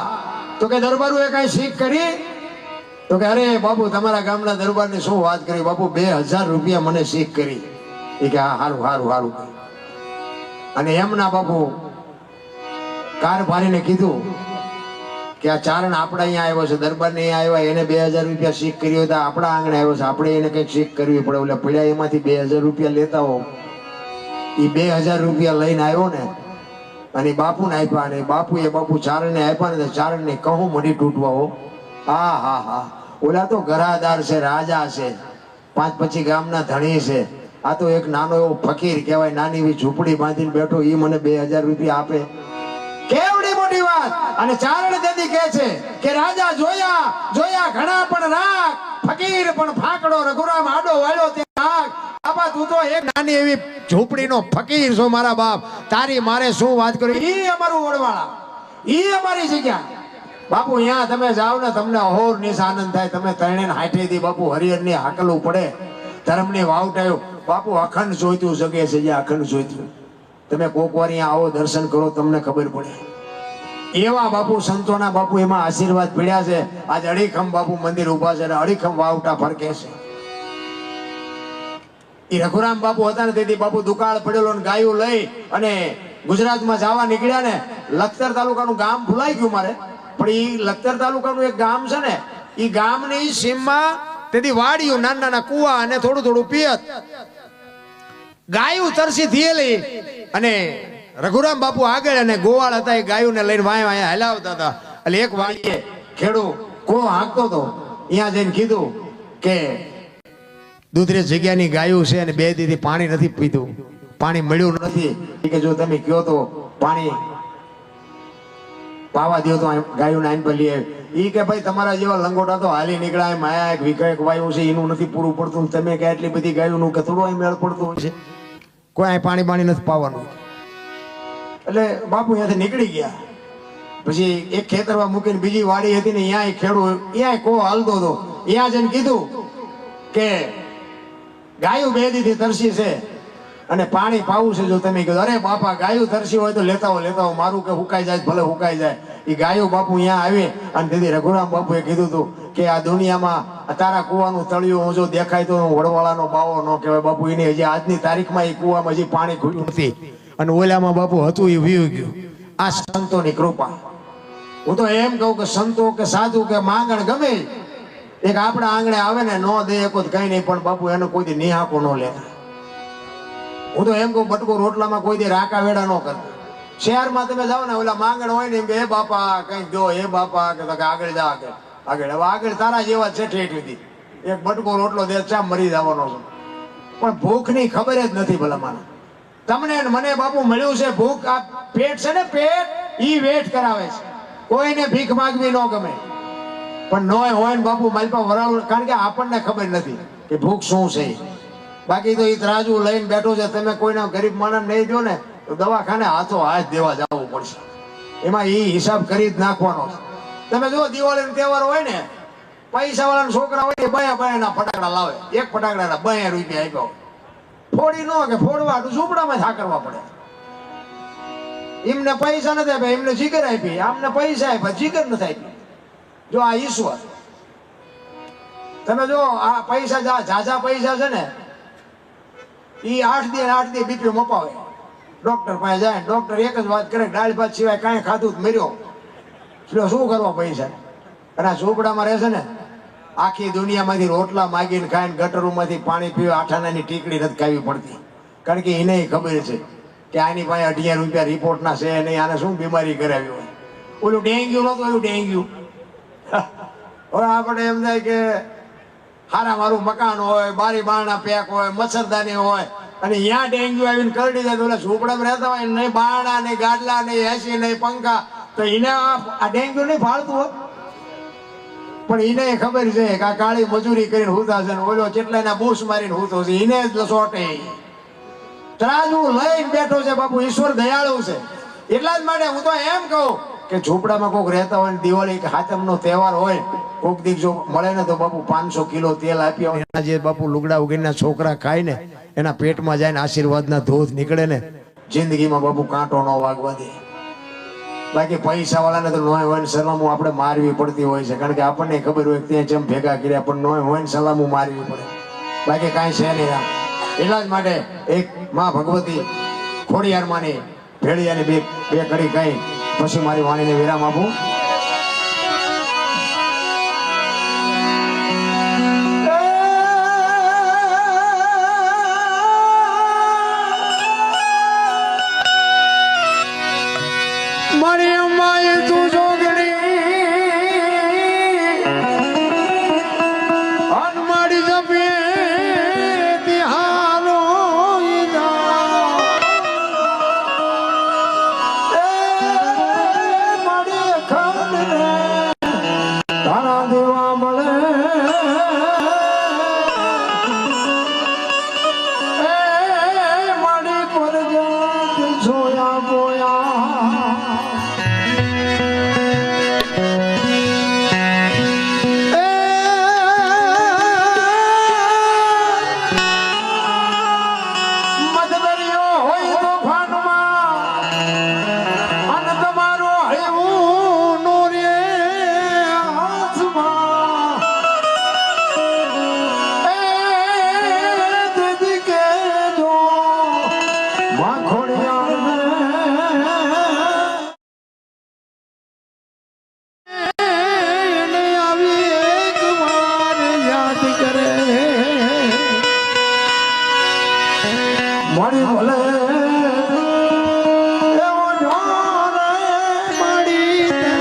તો કે દરબારું કાંઈ શીખ કરી? તો કે અરે બાપુ તમારા ગામના દરબારની શું વાત કરી બાપુ, 2000 રૂપિયા મને શીખ કરી. એ કે હા, સારું. અને એમના બાપુ કાર ભારીને કીધું કે આ ચારણ આપણા અહીંયા આવ્યો છે, દરબારને અહીંયા આવ્યા, એને 2000 રૂપિયા શીખ કરી હોય તો આપણા આંગણે આવ્યો છે, આપણે એને કંઈક શીખ કરવી પડે. એટલે પડ્યા એમાંથી 2000 રૂપિયા લેતા હો. એ 2000 રૂપિયા લઈને આવ્યો ને અને બાપુને આપ્યા. અને બાપુ ચારણને આપ્યા ને, ચારણને કહું મઢી તૂટવા હો. હા, ઓલા તો ઘરાદાર છે, રાજા છે, 5-25 ગામના ધણી છે. આ તો એક નાનો એવો ફકીર કહેવાય, નાની એવી ઝૂંપડી બાંધીને બેઠો, એ મને 2000 રૂપિયા આપે. કેવડી મોટી વાત. અને ચારણ તેથી કહે છે કે રાજા જોયા ઘણા પણ રાખ, ફકીર પણ ફાકડો રઘુરામ આડો વાળ્યો તે આગ. બાપા તું તો એક નાની એવી ઝૂંપડીનો ફકીર છો મારા બાપ. તારી મારે શું વાત કરી. ઈ અમારું વડવાળા, ઈ અમારી જગ્યા. બાપુ અહીંયા તમે જાઓ ને તમને અહોર નિશ આનંદ થાય. તમે તરણે હાથે દી બાપુ હરિહરની હાકલવું પડે. ધર્મની વાવટાયો બાપુ અખંડ જોઈતું જગે છે. અખંડ જોઈતું. તમે કોક વાર અહીંયા આવો દર્શન કરો તમને ખબર પડે. એવા બાપુ સંતોના બાપુ એમાં આશીર્વાદ પીડ્યા છે. આજ અડીખમ બાપુ મંદિર ઉભા છે અને અડીખમ વાવટા ફરકે છે. એ રઘુરામ બાપુ હતા ને તેથી બાપુ દુકાળ પડેલો ને ગાયું લઈ અને ગુજરાતમાં જવા નીકળ્યા ને લખતર તાલુકાનું ગામ ભૂલાઈ ગયું મારે, પણ એ લખતર તાલુકાનું એક ગામ છે ને એ ગામની સીમમાં તેથી વાડીઓ નાના નાના કુવા અને થોડું થોડું પિયત ગાયું તરસી થયેલી અને રઘુરામ બાપુ આગળ અને ગોવાળ હતા એ ગાયોને લઈને વાય વાય હલાવતા હતા. એટલે એક વાડીએ ખેડૂત કો હાંકતો હતો. અહીંયા જઈને કીધું કે દૂધરેજ જગ્યાની ગાયું છે અને 2 દીથી પાણી નથી પીધું, પાણી મળ્યું નથી. કે જો તમે કયો તો પાણી પાવા દો તો ગાયું આઈન પર લઈ. ઈ કે ભાઈ તમારા જેવા લંગોટા તો હાલી નીકળ્યા. માયા એક વિકયક વાયુ છે એનું નથી પૂરું પડતું. તમે કે એટલી બધી ગાયોનું કે થોડું અહીં મેળ પડતું હોય છે. કોઈ અહીં પાણી નથી પાવાનું. એટલે બાપુ અહીંયાથી નીકળી ગયા. પછી એક ખેતરમાં મૂકીને બીજી વાડી હતી ને ત્યાં ખેડૂત ત્યાં કો હાલતો હતો. ત્યાં જઈને કીધું કે ગાયું 2 દીથી તરસી છે અને પાણી પાવું છે. જો તમે કીધું અરે બાપા ગાયું તરસી હોય તો લેતા હો મારું કે હુકાઈ જાય ભલે હુકાઈ જાય. એ ગાયું બાપુ અહીંયા આવી અને તેથી રઘુરામ બાપુએ કીધું હતું કે આ દુનિયામાં તારા કુવાનું તળિયું હું જો દેખાય તો વડવાળાનો બાવો ન કહેવાય. બાપુ એની હજી આજની તારીખમાં એ કુવામાં હજી પાણી ખુલ્યું નથી અને ઓલામાં બાપુ હતું એ વીયું ગયું. આ સંતોની કૃપા. હું તો એમ કહું કે સંતો કે સાધુ કે માંગણ ગમે એક આપણા આંગણે આવે ને નો દે એક કઈ નહીં, પણ બાપુ એને કોઈ દી નિહાકો ન લેતા. હું તો એમ કહું બટકો રોટલામાં કોઈ દી રાકા વેડા ન કરતા. શહેરમાં તમે જાઓ ને ઓલા માંગણ હોય ને એમ કે એ બાપા કઈક દો, એ બાપા કે આગળ જા કે આગળ. હવે આગળ તારા જેવા છે ઠેઠ એક બટકો રોટલો દે ચા મરી જવાનો છે, પણ ભૂખની ખબર જ નથી. ભલા મને તમને મને બાપુ મળ્યું છે ભૂખ. આ પેટ છે ને પેટ ઈ વેઠ કરાવે છે. કોઈને ભીખ માંગવી ન ગમે, પણ નોય હોય ને બાપુ મારી પાસે વરાળું. કારણ કે આપણને ખબર નથી કે ભૂખ શું છે. બાકી તો એ તરાજુ લઈને બેઠો છે. તમે કોઈના ગરીબ માણસ નહીં દો ને તો દવાખાને હાથો હાથ દેવા જવું પડશે. એમાં એ હિસાબ કરી જ નાખવાનો છે. તમે જો દિવાળીનો તહેવાર હોય ને પૈસા વાળાના છોકરા હોય બયા ફટાકડા લાવે. એક ફટાકડાના 2 રૂપિયા આપ્યો. ફોડી નો કે ફોડવા ઝૂંપડામાં થાકરવા પડે. એમને પૈસા નથી આપ્યા, એમને જીગર આપી. આમને પૈસા આપ્યા, જીગર નથી આપી. જો આ ઈશ્વર. તમે જો આ પૈસા ઝાઝા પૈસા છે ને એ 8 દી બીપી મપાવે. ડોક્ટર પાસે જાય, ડોક્ટર એક જ વાત કરે દાળ ભાત સિવાય કાંઈ ખાધું મર્યો. શું કરવા પૈસા? અને આ ઝૂંપડામાં રહેશે ને આખી દુનિયામાંથી રોટલા માગીને ખાઈને ગટરોમાંથી પાણી પીવા 8 આનાની ટીકડી નથી ખાવી પડતી. કારણ કે એને ખબર છે કે આની પાસે 18 રૂપિયા રિપોર્ટના છે નહીં, આને શું બીમારી કરાવી હોય. ઓલું ડેન્ગ્યુ નહોતું, એવું ડેન્ગ્યુ. હવે આપણે એમ થાય કે હારા મારું મકાન હોય, બારી બારણા પેક હોય, મચ્છરદાની હોય અને અહીંયા ડેન્ગ્યુ આવીને કરડી જાય. તો ઓલા ઝૂંપડામાં રહેતા હોય નહીં બારણા નહીં ગાડલા નહીં એસી નહીં પંખા, તો એને આ ડેન્ગ્યુ નહીં ફાળતું હોય. પણ એને ખબર છે કે આ કાળી મજૂરી કરીને હુતા છે ને ઓલો કેટલાના બૂસ મારીને હુતો છે. એને જ લસોટે તરાજુ લઈને બેઠો છે. બાપુ ઈશ્વર દયાળુ છે. એટલા જ માટે હું તો એમ કહું કે ઝૂંપડામાં કોઈક રહેતા હોય દિવાળી કે હાથમનો તહેવાર હોય કોઈક દીક જો મળે ને તો બાપુ 500 કિલો તેલ આપી આવે. એના જે બાપુ લુગડા ઉગીના છોકરા ખાય ને એના પેટમાં જાય ને આશીર્વાદના ધોધ નીકળે ને જિંદગીમાં બાપુ કાંટો ન વાગવા દે. બાકી પૈસા વાળાને તો નોય હોય ને સલામું આપણે મારવી પડતી હોય છે. કારણ કે આપણને ખબર હોય ત્યાં જેમ ભેગા કર્યા, પણ નોય હોય ને સલામું મારવી પડે. બાકી કાંઈ છે નહીં આમ. એટલા જ માટે એક માં ભગવતી ખોડિયાર માની ભેળિયાની બે કડી કઈ પછી મારી વાણીને વિરામ આપું. મારી અમાય તું જોગણી અનમાડી જપે તિહારો મારી ખંડ તારા દેવા મળે ભલે એવો ઢોરે મળી તે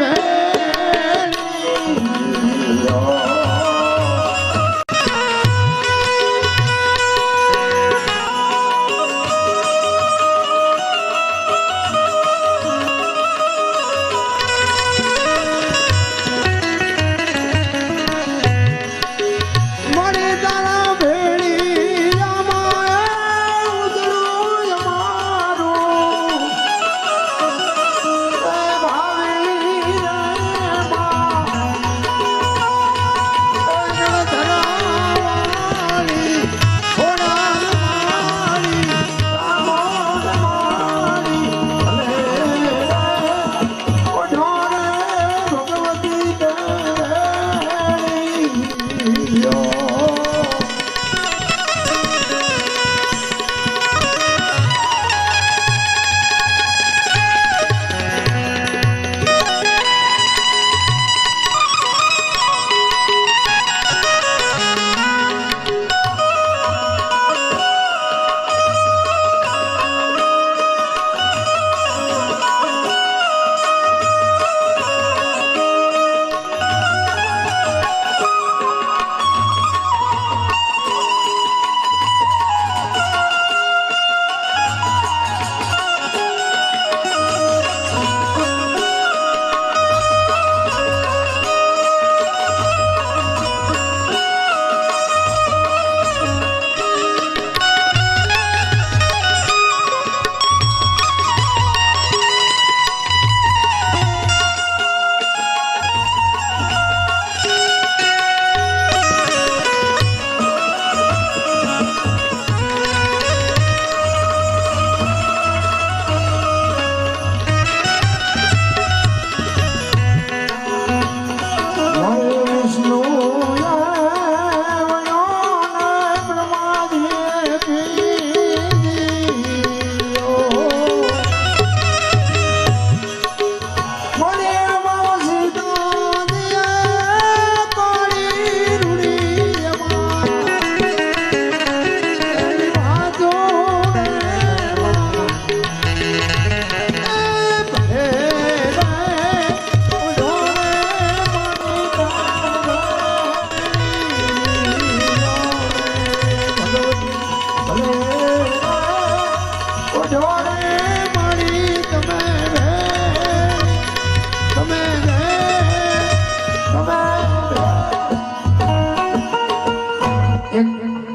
વેણીઓ. મળી તારા ભેળિયામાં ઉજળું અમારું એ ભાવી રે બા ધરાવાળી ખોડાવાળી રામોડવાળી ભલે ઓઢોરે ભગવતી દેવીઓ.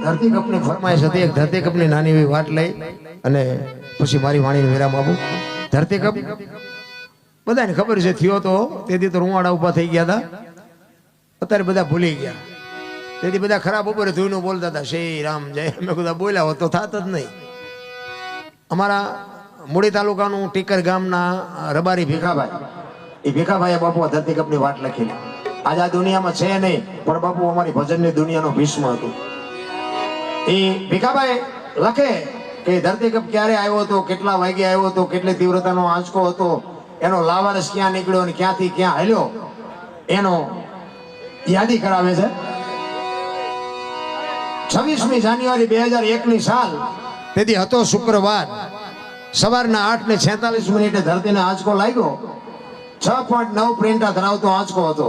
ધરતી કપની ફરમાઈશ હતી. એક ધરતી કપની નાની એવી વાત લઈ અને પછી મારી વાણીને વિરામ આપું. ધરતી કપ બધાને ખબર છે થયો તો તેથી તો રૂવાડા ઉભા થઈ ગયા હતા. અત્યારે બધા ભૂલી ગયા. તેથી બધા ખરાબ ઉપર ધોઈને બોલતા હતા શ્રી રામ જય. મેં કીધું બોલ્યા હોત તો થાત જ નહીં. અમારા મૂળી તાલુકાનું ટીકર ગામના રબારી ભીખાભાઈ, એ ભીખાભાઈએ બાપુ ધરતી કપની વાત લખેલી. આજે આ દુનિયામાં છે નહીં, પણ બાપુ અમારી ભજનની દુનિયાનો ભીષ્મ હતું. એ ભીખાભાઈ લખે કે ધરતી કપ ક્યારે આવ્યો હતો, કેટલા વાગે આવ્યો હતો, કેટલી તીવ્રતાનો આંચકો હતો, એનો લાવારસ ક્યાં નીકળ્યો અને ક્યાંથી ક્યાં હાલ્યો, એનો યાદી કરાવે છે. 26મી જાન્યુઆરી 2001ની સાલ, તેથી હતો શુક્રવાર, સવારના 8:46 ધરતીને આંચકો લાગ્યો. 6.9 પ્રિન્ટા ધરાવતો આંચકો હતો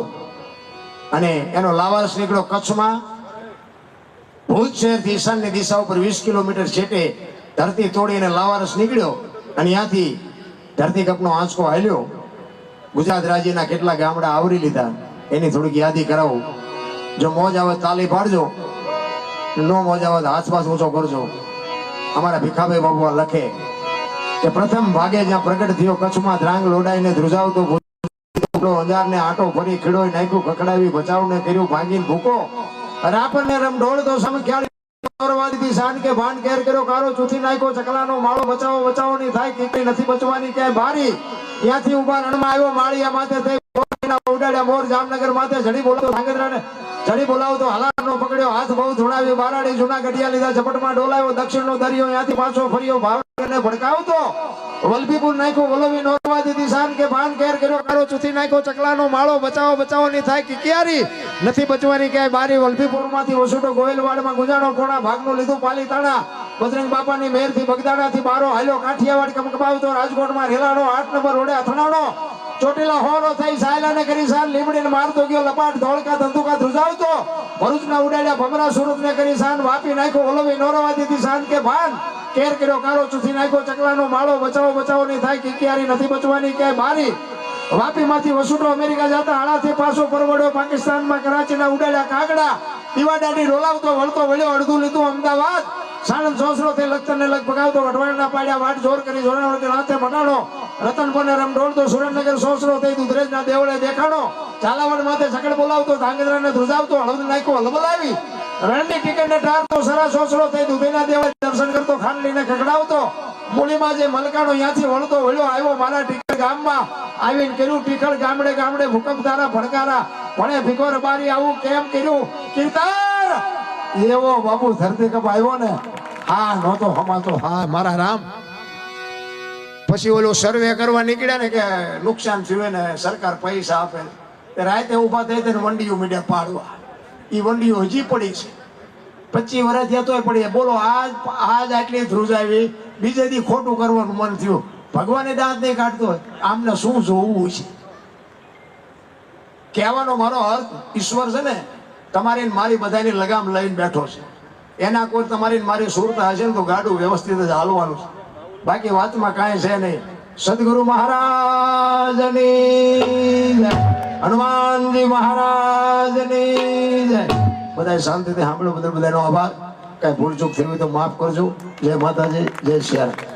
અને એનો લાવારસ નીકળ્યો કચ્છમાં. ભુજ શહેરથી ઈશાનની દિશા ઉપર 20 કિલોમીટર છેટે ધરતી તોડીને લાવારસ નીકળ્યો અને ત્યાંથી ધરતી કપનો આંચકો હાલ્યો. ગુજરાત રાજ્યના કેટલા ગામડા આવરી લીધા એની થોડીક યાદી કરાવું. જો મોજ આવે તાલી પાડજો, નો મોજ આવે હાથ પાસ ઊંચો કરજો. અમારા ભીખાભાઈ બાબુ લખે કે પ્રથમ ભાગે જ્યાં પ્રગટ થયો કચ્છમાં ધ્રાંગ લોડાઈને ધ્રુજાવતો અંજારને આટો ફરી ખીડોય નાખ્યું, ખખડાવી બચાવને કર્યું ભાગીને ભૂકો. અરે આપણને રમઢોળ તો સમ ખ્યાલ વાદીથી શાન કે ભાન કેર કર્યો, કારો ચૂથી નાખ્યો, ચકલાનો માળો બચાવો બચાવો ની થાય કે નથી બચવાની ક્યાંય ભારી. ત્યાંથી ઉભા રણમાં આવ્યો માળિયા માથે થઈ ઉડાડ્યા મોર, જામનગર માથે જડી બોલાવતો ધાંગધ્રાને જડી બોલાવતો હલાનો પકડ્યો, હાથ બહુ ધોળાવ્યો, બારાડી જૂના ગઢિયા લીધા, ઝપટમાં ડોલાવ્યો, દક્ષિણનો દરિયો ત્યાંથી પાછો ફર્યો, ભાવનગરને ભડકાવતો વલભીપુર નાખ્યો, વલોવી નોરવા દીધી શાન કે ભાન કેર કર્યો, કારો ચૂથી નાખ્યો, ચકલાનો માળો બચાવો બચાવો ની થાય કે ક્યારી નથી બચવાની ક્યાંય બારી. વલભીપુર માંથી વસુટો ગોયલવાડમાં ગુજાણો, કોણા ભાગનું લીધું પાલી તાણા, બજરંગ બાપાની મહેરથી બગદાણાથી બારો હાલ્યો કાઠિયાવાડ કમકબાવતો રાજકોટમાં રેલાડો 8 નંબર રોડે અથડાણો ચોટીલા હોરો થઈ સાયલાને કરી સાર લીમડીને મારતો ગયો લપાટ ધોળકા ધંધુકા ધ્રુજાવતો ભરૂચના ઉડાડ્યા ભમરા સુરતને કરી સાન વાપી નાખ્યો ઓલવી નોરવા દીધી સાન કે ભાન કેર કર્યો કારો ચૂથી નાખ્યો ચકલાનો માળો બચાવો નહીં થાય કિકિયારી નથી બચવાની ક્યાંય બારી વાપીમાંથી વસુટો અમેરિકા જતા હાડાથી પાછો પરવડ્યો પાકિસ્તાનમાં કરાચીના ઉડાડ્યા કાગડા દીવાડાની રોલાવતો વળતો વળ્યો અડધું લીધું અમદાવાદ સાણંદ સોસરો થી લખતરને લગ ભગાવતો વઢવાણના પાડ્યા વાટ જોર કરી જોરાવતી રાતે મટાડો રતનપુરને રમ ડોળતો સુરેન્દ્રનગર સોસરો થઈ દુધરેજના દેવળે દેખાડો ઝાલાવાડ માથે સકડ બોલાવતો ધાંગધ્રાને ધ્રુજાવતો હળદ નાખ્યો હલબલાવી રણની ટિકિટને ટાળતો સરા સોસરો થઈ દુધેના દેવળે દર્શન કરતો ખાંડલીને ખકડાવતો મૂળીમાં જે મલકાણો ત્યાંથી વળતો વળ્યો આવ્યો મારા ટીકર ગામમાં આવીને કર્યું ટીકર ગામડે ગામડે ભૂકંપ તારા ભડકારા ભણે ભીખોર બારી આવું કેમ કર્યું કીર્તન એવો બાપુ ધરતી કપ આવ્યો ને હા નહોતો હમાતો હા મારા રામ પછી ઓલો સર્વે કરવા નીકળ્યા ને કે નુકસાન થયું ને સરકાર પૈસા આપે તે રાતે ઉભા થઈ તેને વંડીઓ મીડિયા પાડવા એ વંડીઓ હજી પડી છે 25 વર્ષ થયા તોય પડી બોલો આજ આટલી ધ્રુજાવી બીજે દી ખોટું કરવાનું મન થયું ભગવાને દાંત નહીં કાઢતો હોય આમને શું જોવું છે કહેવાનો મારો અર્થ ઈશ્વર છે ને તમારી મારી બધાની લગામ લઈને બેઠો છે એના કોઈ તમારી મારી સુરતા હશે ને તો ગાડું વ્યવસ્થિત જ હાલવાનું છે બાકી વાતમાં કાંઈ છે નહીં સદગુરુ મહારાજની જય હનુમાનજી મહારાજની જય બધા શાંતિથી સાંભળો બધાનો આભાર કઈ ભૂલ ચૂક થઈ હોય તો માફ કરજો જય માતાજી જય શ્રી રામ